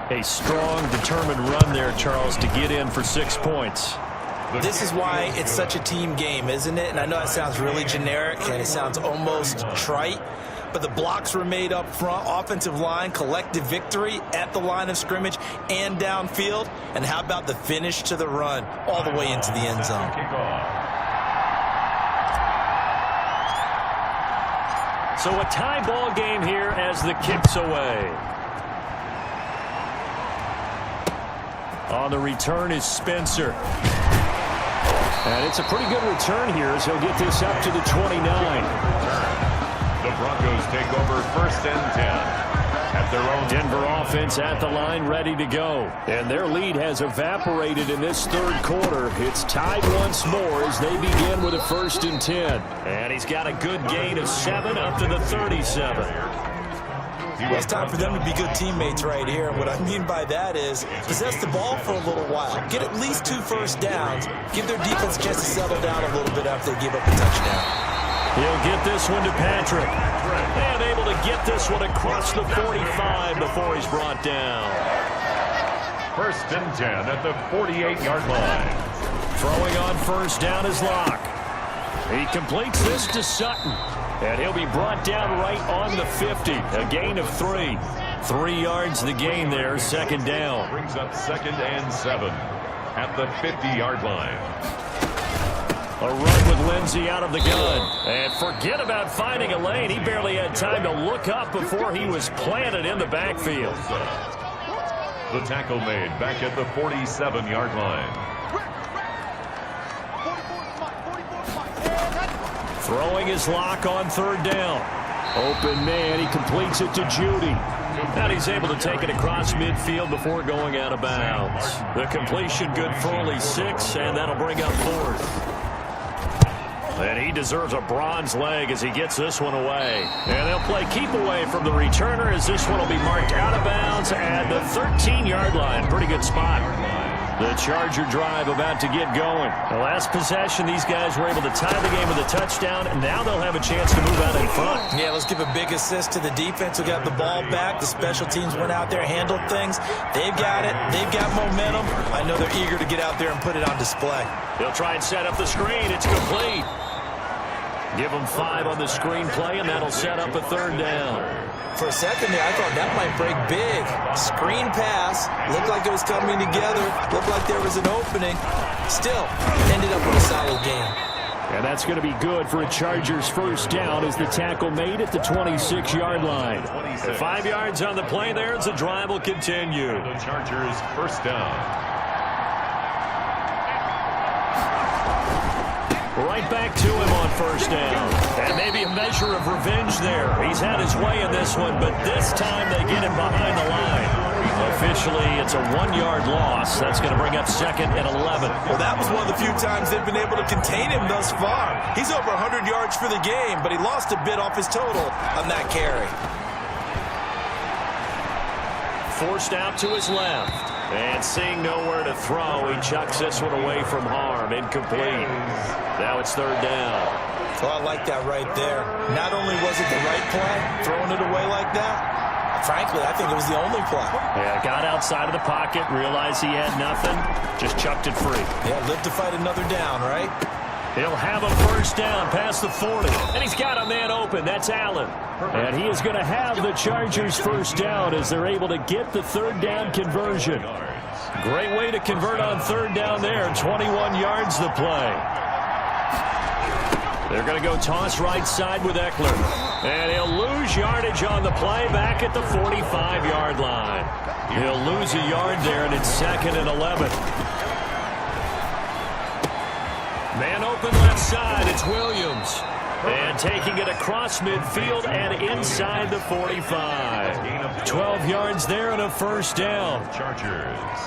S6: A strong, determined run there, Charles, to get in for 6 points.
S3: This is why it's such a team game, isn't it? And I know it sounds really generic and it sounds almost trite, but the blocks were made up front, offensive line, collective victory at the line of scrimmage and downfield. And how about the finish to the run all the way into the end zone?
S2: So a tie ball game here as the kick's away. On the return is Spencer. And it's a pretty good return here as he'll get this up to the 29.
S1: The Broncos take over 1st and 10. At their own
S2: Denver offense at the line, ready to go. And their lead has evaporated in this third quarter. It's tied once more as they begin with a 1st and 10. And he's got a good gain of 7 up to the 37.
S3: Well, it's time for them to be good teammates right here. And what I mean by that is possess the ball for a little while. Get at least 2 first downs. Give their defense a chance to settle down a little bit after they give up a touchdown.
S2: He'll get this one to Patrick. And able to get this one across the 45 before he's brought down.
S1: 1st and 10 at the 48-yard line.
S2: Throwing on 1st down is Locke. He completes this to Sutton. And he'll be brought down right on the 50. A gain of 3. 3 yards the gain there, 2nd down.
S1: Brings up 2nd and 7 at the 50-yard line.
S2: A run with Lindsey out of the gun. And forget about finding a lane. He barely had time to look up before he was planted in the backfield.
S1: The tackle made back at the 47-yard line.
S2: Throwing his lock on 3rd down. Open man. He completes it to Judy. And he's able to take it across midfield before going out of bounds. The completion good for only 6, and that'll bring up 4th. And he deserves a bronze leg as he gets this one away. And they'll play keep away from the returner as this one will be marked out of bounds at the 13-yard line. Pretty good spot. The Charger drive about to get going. The last possession, these guys were able to tie the game with a touchdown, and now they'll have a chance to move out in front.
S3: Yeah, let's give a big assist to the defense who got the ball back. The special teams went out there, handled things. They've got it. They've got momentum. I know they're eager to get out there and put it on display.
S2: They'll try and set up the screen. It's complete. Give them 5 on the screen play, and that'll set up a 3rd down.
S3: For a second there, I thought that might break big. Screen pass. Looked like it was coming together. Looked like there was an opening. Still, ended up with a solid game.
S6: And that's going to be good for a Chargers 1st down as the tackle made at the 26-yard line.
S2: 5 yards on the play there as the drive will continue.
S1: The Chargers 1st down.
S2: Right back to him on 1st down. And maybe a measure of revenge there. He's had his way in this one, but this time they get him behind the line. Officially, it's a 1-yard loss. That's going to bring up 2nd and 11.
S3: Well, that was one of the few times they've been able to contain him thus far. He's over 100 yards for the game, but he lost a bit off his total on that carry.
S2: Forced out to his left. And seeing nowhere to throw, he chucks this one away from harm. Incomplete. Now it's 3rd down.
S3: Well, I like that right there. Not only was it the right play, throwing it away like that, frankly, I think it was the only play.
S2: Yeah, got outside of the pocket, realized he had nothing, just chucked it free.
S3: Yeah, live to fight another down, right?
S2: He'll have a 1st down past the 40. And he's got a man open. That's Allen.
S6: And he is going to have the Chargers 1st down as they're able to get the 3rd down conversion.
S2: Great way to convert on 3rd down there. 21 yards the play. They're going to go toss right side with Eckler. And he'll lose yardage on the play back at the 45-yard line. He'll lose a yard there, and it's 2nd and 11. Man open left side, it's Williams. And taking it across midfield and inside the 45. 12 yards there and a 1st down.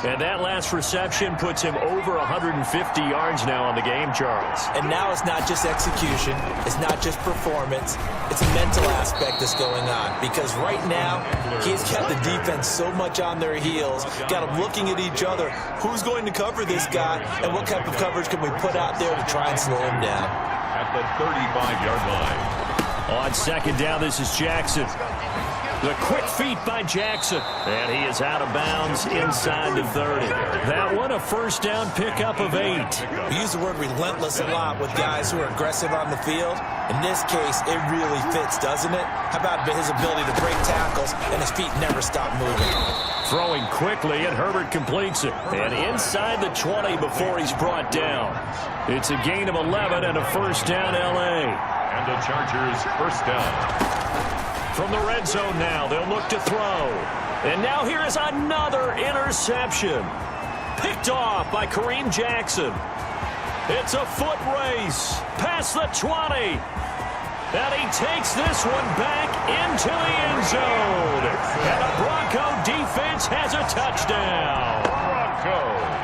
S2: And that last reception puts him over 150 yards now on the game, Charles.
S3: And now it's not just execution. It's not just performance. It's a mental aspect that's going on. Because right now, he's got the defense so much on their heels. Got them looking at each other. Who's going to cover this guy? And what type of coverage can we put out there to try and slow him down?
S1: At the 35-yard line.
S2: On 2nd down, this is Jackson. The quick feet by Jackson. And he is out of bounds inside the 30. That one, a first down pickup of 8.
S3: We use the word relentless a lot with guys who are aggressive on the field. In this case, it really fits, doesn't it? How about his ability to break tackles and his feet never stop moving?
S2: Throwing quickly, and Herbert completes it. And inside the 20 before he's brought down. It's a gain of 11 and a first down, L.A.
S1: And the Chargers first down.
S2: From the red zone now, they'll look to throw. And now here is another interception. Picked off by Kareem Jackson. It's a foot race past the 20. And he takes this one back into the end zone. And the Bronco defense has a touchdown.
S1: Broncos.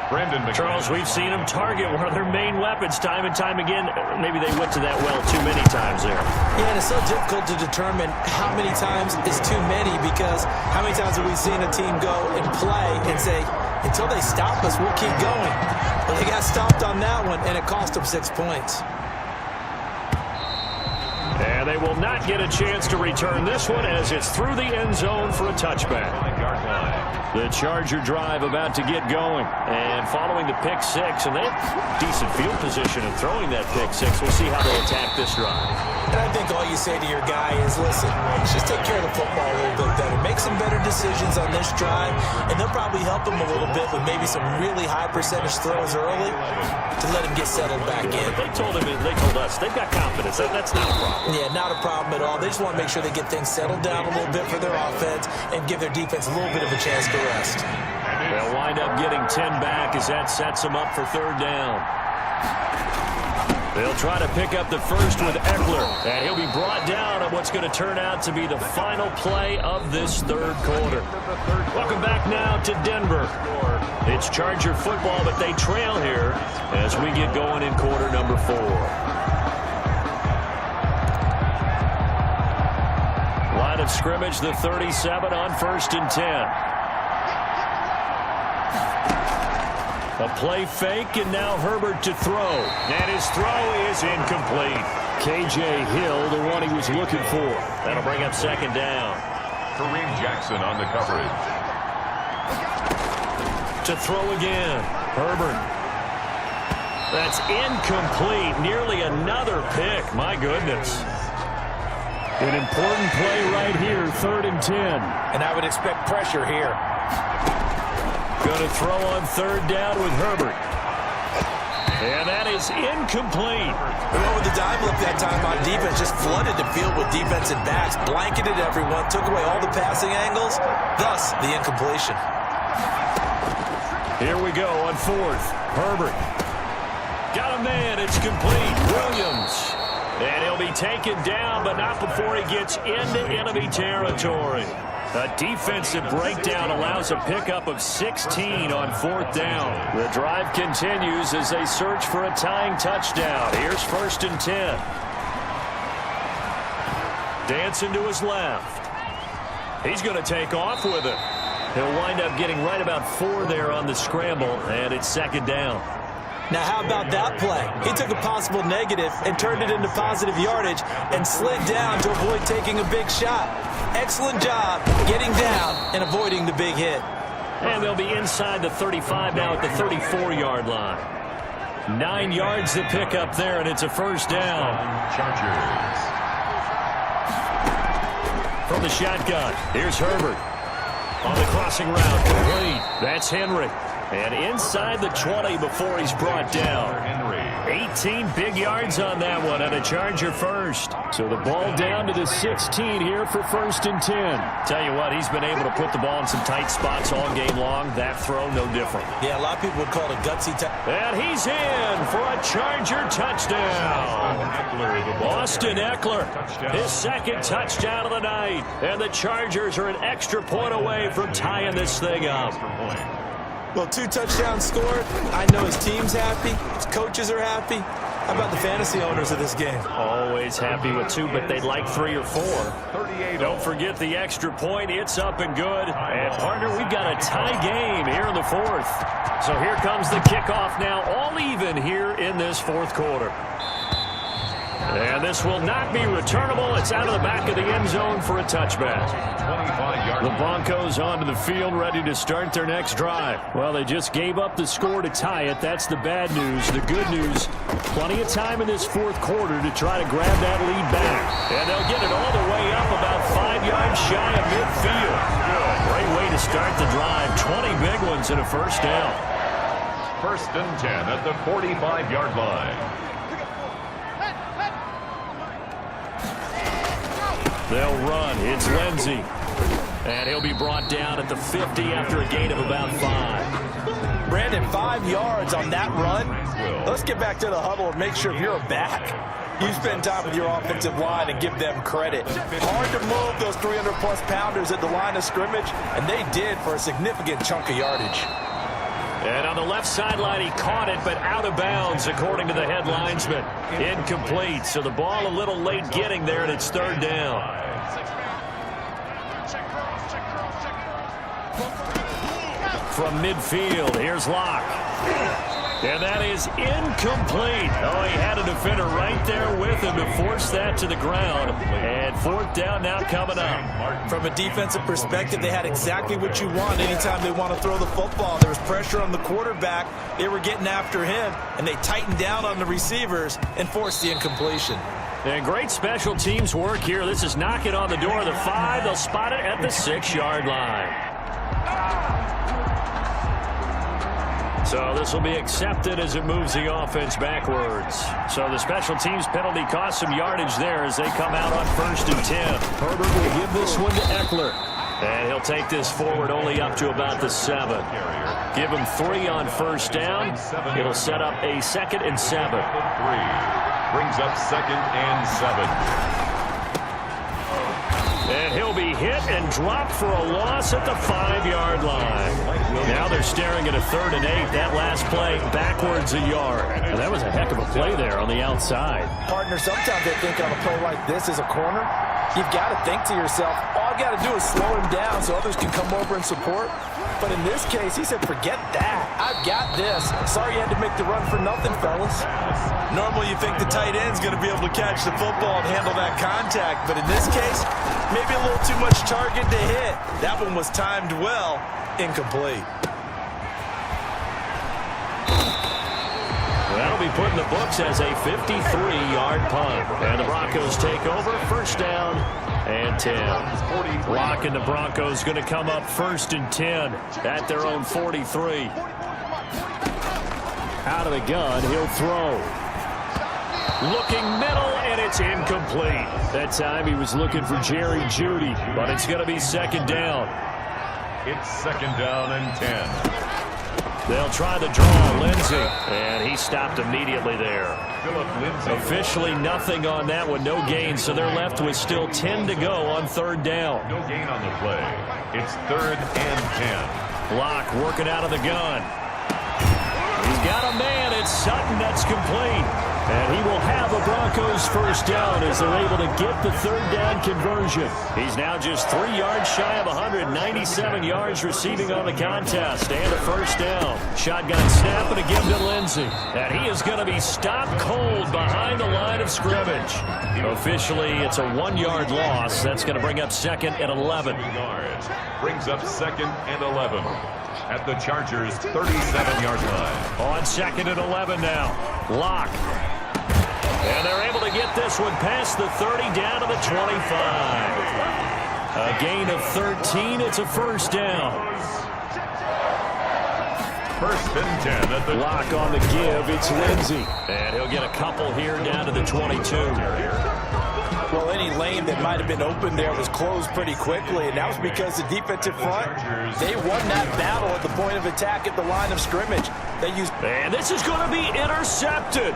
S1: Brandon McCain.
S2: Charles, we've seen them target one of their main weapons time and time again. Maybe they went to that well too many times there.
S3: Yeah, and it's so difficult to determine how many times is too many, because how many times have we seen a team go and play and say, until they stop us, we'll keep going. Well, they got stopped on that one, and it cost them 6 points.
S2: And they will not get a chance to return this one as it's through the end zone for a touchback. The Charger drive about to get going. And following the pick six, and they have decent field position in throwing that pick six. We'll see how they attack this drive.
S3: And I think all you say to your guy is, listen, let's just take care of the football a little bit better. Make some better decisions on this drive, and they'll probably help him a little bit with maybe some really high percentage throws early to let him get settled back in.
S2: They told us they've got confidence. That's not a problem.
S3: Yeah, not a problem at all. They just want to make sure they get things settled down a little bit for their offense and give their defense a little bit of a chance to rest.
S2: They'll wind up getting 10 back as that sets them up for third down. They'll try to pick up the first with Eckler, and he'll be brought down on what's going to turn out to be the final play of this third quarter. Welcome back now to Denver. It's Charger football, but they trail here as we get going in quarter number 4. Line of scrimmage, the 37 on 1st and 10. A play fake, and now Herbert to throw. And his throw is incomplete. K.J. Hill, the one he was looking for. That'll bring up second down.
S1: Kareem Jackson on the coverage.
S2: To throw again. Herbert. That's incomplete. Nearly another pick. My goodness. An important play right here, 3rd and 10.
S3: And I would expect pressure here.
S2: Going to throw on 3rd down with Herbert. And that is incomplete.
S3: Whoever the dive look that time on defense just flooded the field with defensive backs, blanketed everyone, took away all the passing angles, thus the incompletion.
S2: Here we go on 4th. Herbert. Got a man. It's complete. Williams. And he'll be taken down, but not before he gets into enemy territory. A defensive breakdown allows a pickup of 16 on 4th down. The drive continues as they search for a tying touchdown. Here's 1st and 10. Dancing to his left. He's going to take off with it. He'll wind up getting right about 4 there on the scramble, and it's 2nd down.
S3: Now, how about that play? He took a possible negative and turned it into positive yardage and slid down to avoid taking a big shot. Excellent job getting down and avoiding the big hit.
S2: And they'll be inside the 35 now at the 34-yard line. 9 yards to pick up there, and it's a first down.
S1: Chargers.
S2: From the shotgun, here's Herbert. On the crossing route, complete. That's Henry. And inside the 20 before he's brought down. 18 big yards on that one, and a Charger first. So the ball down to the 16 here for 1st and 10. Tell you what, he's been able to put the ball in some tight spots all game long. That throw, no different.
S3: Yeah, a lot of people would call it a gutsy touchdown.
S2: And he's in for a Charger touchdown. Austin Eckler, his 2nd touchdown of the night. And the Chargers are an extra point away from tying this thing up.
S3: Well, 2 touchdowns scored. I know his team's happy. His coaches are happy. How about the fantasy owners of this game?
S2: Always happy with 2, but they'd like 3 or 4. Don't forget the extra point. It's up and good. And, partner, we've got a tie game here in the 4th. So here comes the kickoff now, all even here in this 4th quarter. And this will not be returnable. It's out of the back of the end zone for a touchback. The Broncos onto the field, ready to start their next drive. Well, they just gave up the score to tie it. That's the bad news. The good news, plenty of time in this fourth quarter to try to grab that lead back. And they'll get it all the way up about 5 yards shy of midfield. Great way to start the drive. 20 big ones and a first down.
S1: First and 10 at the 45-yard line.
S2: They'll run. It's Lindsey. And he'll be brought down at the 50 after a gain of about 5.
S3: Brandon, 5 yards on that run. Let's get back to the huddle and make sure if you're a back, you spend time with your offensive line and give them credit. Hard to move those 300-plus pounders at the line of scrimmage, and they did for a significant chunk of yardage.
S2: And on the left sideline, he caught it, but out of bounds, according to the head linesman. Incomplete, so the ball a little late getting there, and it's third down. From midfield, here's Locke. And that is incomplete. Oh, he had a defender right there with him to force that to the ground. And fourth down now coming up.
S3: From a defensive perspective, they had exactly what you want anytime they want to throw the football. There was pressure on the quarterback. They were getting after him, and they tightened down on the receivers and forced the incompletion.
S2: And great special teams work here. This is knocking on the door of the 5. They'll spot it at the 6-yard line. So this will be accepted as it moves the offense backwards. So the special teams penalty cost some yardage there as they come out on first and 10. Herbert will give this one to Eckler. And he'll take this forward only up to about the 7. Give him 3 on first down. It'll set up a 2nd and 7.
S1: 3 brings up 2nd and 7.
S2: And he'll be hit and dropped for a loss at the 5-yard line. Now they're staring at a 3rd and 8. That last play backwards a yard. And that was a heck of a play there on the outside.
S3: Partner, sometimes they think on a play like this as a corner, you've got to think to yourself, all I've got to do is slow him down so others can come over and support. But in this case, he said, forget that. I've got this. Sorry you had to make the run for nothing, fellas. Normally you think the tight end's going to be able to catch the football and handle that contact. But in this case, maybe a little too much target to hit. That one was timed well. Incomplete.
S2: That'll be put in the books as a 53-yard punt. And the Broncos take over. First down and 10. Locke and the Broncos going to come up first and 10 at their own 43. Out of the gun, he'll throw. Looking middle, and it's incomplete. That time he was looking for Jerry Jeudy, but it's going to be 2nd down.
S1: It's 2nd down and 10.
S2: They'll try the draw, Lindsey, and he stopped immediately there. Officially nothing on that one, no gain, so they're left with still 10 to go on 3rd down.
S1: No gain on the play. It's 3rd and 10.
S2: Locke working out of the gun. He's got a man. It's Sutton. That's complete. And he will have a Broncos first down as they're able to get the 3rd down conversion. He's now just 3 yards shy of 197 yards receiving on the contest. And a first down. Shotgun snap and a give to Lindsey. And he is going to be stopped cold behind the line of scrimmage. Officially, it's a 1-yard loss. That's going to bring up 2nd and 11.
S1: Brings up 2nd and 11. At the Chargers' 37-yard line.
S2: On 2nd and 11 now. Locke. And they're able to get this one past the 30 down to the 25. A gain of 13. It's a first down.
S1: First and 10 at the
S2: Locke on the give. It's Lindsey. And he'll get a couple here down to the 22.
S3: Well, any lane that might have been open there was closed pretty quickly, and that was because the defensive front, they won that battle at the point of attack at the line of scrimmage. They used.
S2: And this is going to be intercepted.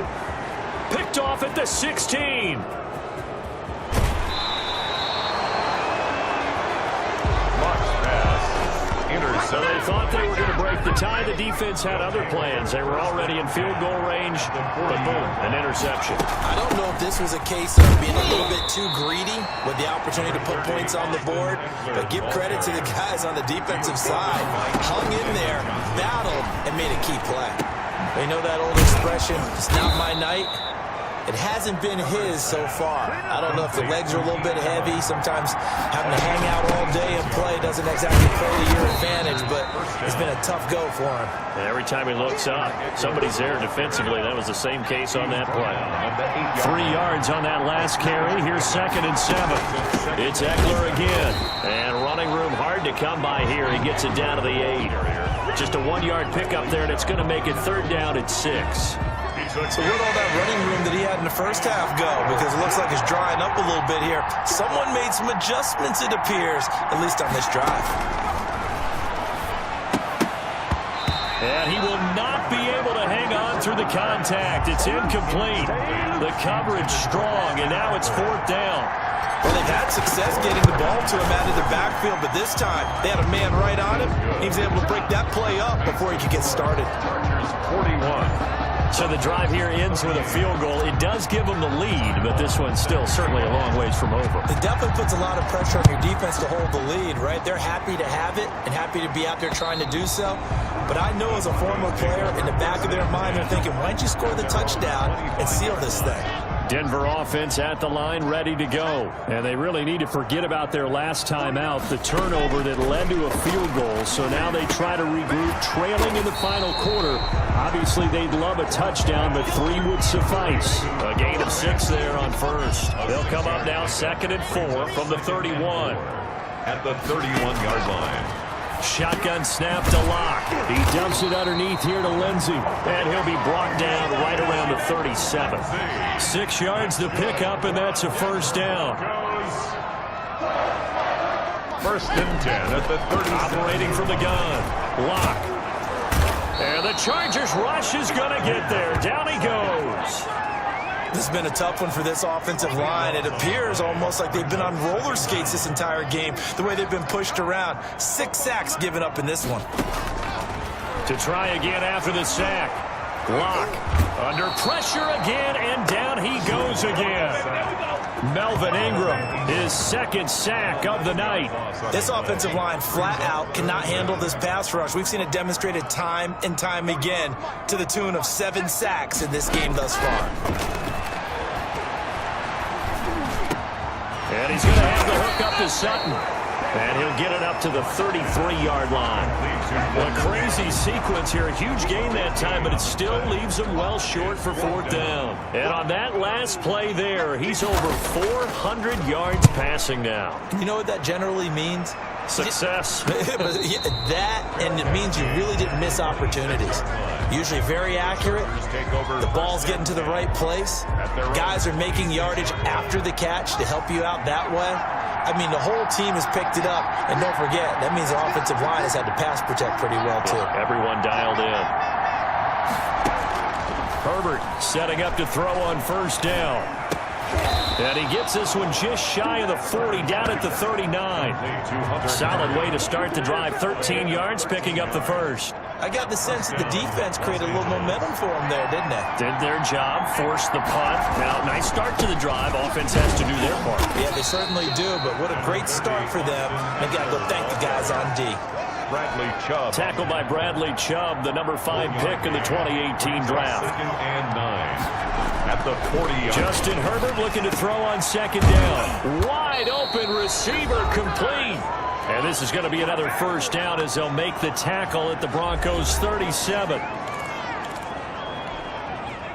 S2: Picked off at the 16. So they thought they were going to break the tie. The defense had other plans. They were already in field goal range, but boom, an interception.
S3: I don't know if this was a case of being a little bit too greedy with the opportunity to put points on the board, but give credit to the guys on the defensive side. Hung in there, battled, and made a key play. They know that old expression, it's not my night. It hasn't been his so far. I don't know if the legs are a little bit heavy. Sometimes having to hang out all day and play doesn't exactly play to your advantage, but it's been a tough go for him.
S2: And every time he looks up, somebody's there defensively. That was the same case on that play. 3 yards on that last carry. Here's 2nd and 7. It's Eckler again. And running room hard to come by here. He gets it down to the 8. Just a 1-yard pickup there, and it's going to make it 3rd down at 6.
S3: So where'd all that running room that he had in the first half go? Because it looks like it's drying up a little bit here. Someone made some adjustments, it appears, at least on this drive.
S2: And he will not be able to hang on through the contact. It's incomplete. The coverage strong, and now it's 4th down.
S3: Well, they've had success getting the ball to him out of the backfield, but this time they had a man right on him. He was able to break that play up before he could get started.
S1: 41.
S2: So the drive here ends with a field goal. It does give them the lead, but this one's still certainly a long ways from over.
S3: It definitely puts a lot of pressure on your defense to hold the lead, right? They're happy to have it and happy to be out there trying to do so. But I know as a former player, in the back of their mind, they're thinking, why don't you score the touchdown and seal this thing?
S2: Denver offense at the line, ready to go. And they really need to forget about their last time out, the turnover that led to a field goal. So now they try to regroup, trailing in the final quarter. Obviously, they'd love a touchdown, but 3 would suffice. A gain of 6 there on first. They'll come up now 2nd and 4 from the 31.
S1: At the 31-yard line.
S2: Shotgun snap to Locke. He dumps it underneath here to Lindsey. And he'll be brought down right around the 37. 6 yards to pick up, and that's a 1st down.
S1: 1st and 10 at the 30.
S2: Operating from the gun. Locke. And the Chargers rush is going to get there. Down he goes.
S3: This has been a tough one for this offensive line. It appears almost like they've been on roller skates this entire game, the way they've been pushed around. 6 sacks given up in this one.
S2: To try again after the sack. Locke under pressure again, and down he goes again. Melvin Ingram, his 2nd sack of the night.
S3: This offensive line flat out cannot handle this pass rush. We've seen it demonstrated time and time again to the tune of 7 sacks in this game thus far.
S2: And he's going to have the hook up to Sutton. And he'll get it up to the 33-yard line. A crazy sequence here. A huge gain that time, but it still leaves him well short for 4th down. And on that last play there, he's over 400 yards passing now.
S3: You know what that generally means?
S2: Success.
S3: That, and it means you really didn't miss opportunities. Usually very accurate. The ball's getting to the right place. Guys are making yardage after the catch to help you out that way. I mean, the whole team has picked it up. And don't forget, that means the offensive line has had to pass protect pretty well, too.
S2: Everyone dialed in. Herbert setting up to throw on 1st down. And he gets this one just shy of the 40, down at the 39. Solid way to start the drive. 13 yards, picking up the 1st.
S3: I got the sense that the defense created a little momentum for them there, didn't they?
S2: Did their job, forced the punt. Now, nice start to the drive. Offense has to do their part.
S3: Yeah, they certainly do, but what a great start for them. They got to go thank the guys on D.
S1: Bradley Chubb.
S2: Tackled by Bradley Chubb, the number 5 pick in the 2018 draft.
S1: 2nd and 9. At the 40-yard.
S2: Justin Herbert looking to throw on 2nd down. Wide open receiver, complete. And this is going to be another 1st down as they'll make the tackle at the Broncos 37.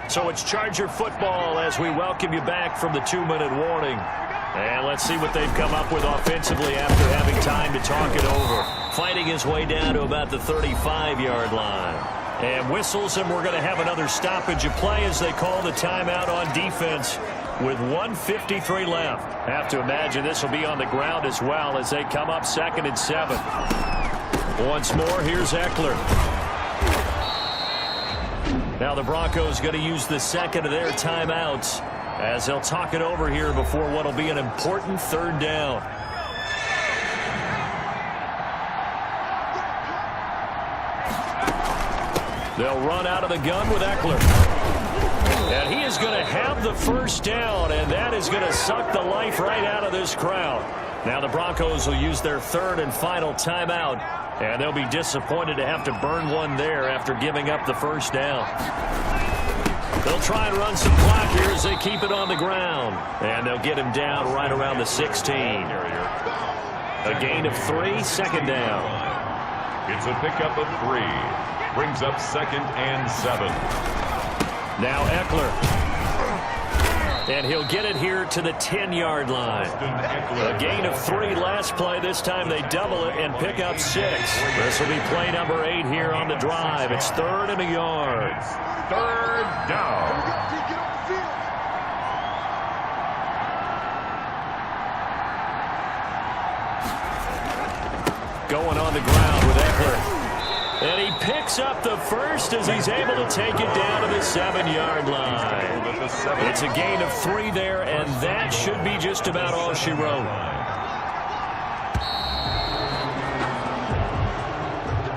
S2: So it's Charger football as we welcome you back from the 2-minute warning. And let's see what they've come up with offensively after having time to talk it over. Fighting his way down to about the 35-yard line. And whistles, and we're going to have another stoppage of play as they call the timeout on defense with 1:53 left. Have to imagine this will be on the ground as well as they come up 2nd and 7. Once more, here's Eckler. Now the Broncos going to use the 2nd of their timeouts as they'll talk it over here before what will be an important 3rd down. They'll run out of the gun with Eckler. And he is going to have the 1st down, and that is going to suck the life right out of this crowd. Now the Broncos will use their 3rd and final timeout, and they'll be disappointed to have to burn one there after giving up the 1st down. They'll try and run some clock here as they They keep it on the ground, and they'll get him down right around the 16. A gain of 3, second down.
S1: It's a pickup of 3. Brings up 2nd and 7.
S2: Now Eckler. And he'll get it here to the 10-yard line. A gain of 3 last play. This time they double it and pick up 6. This will be play number 8 here on the drive. It's 3rd and a yard.
S1: 3rd down.
S2: Going on the ground with Eckler. And he picks up the first as he's able to take it down to the 7-yard line. It's a gain of 3 there, and that should be just about all she wrote.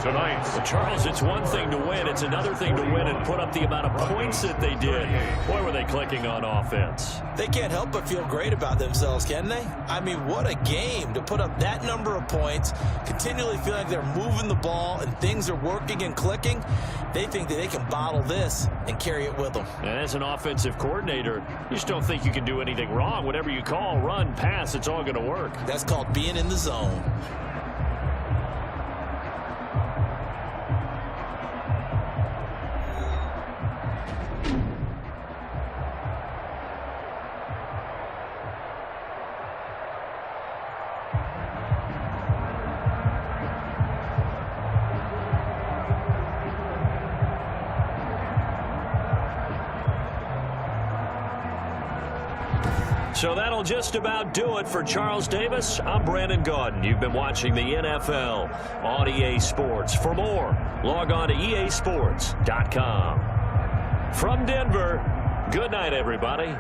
S1: Tonight,
S2: Well, Charles, it's one thing to win. It's another thing to win and put up the amount of points that they did. Boy, were they clicking on offense.
S3: They can't help but feel great about themselves, can they? I mean, what a game to put up that number of points, continually feel like they're moving the ball and things are working and clicking. They think that they can bottle this and carry it with them.
S2: And as an offensive coordinator, you just don't think you can do anything wrong. Whatever you call, run, pass, it's all going to work.
S3: That's called being in the zone.
S2: So that'll just about do it for Charles Davis. I'm Brandon Gaudin. You've been watching the NFL on EA Sports. For more, log on to easports.com. From Denver, good night, everybody.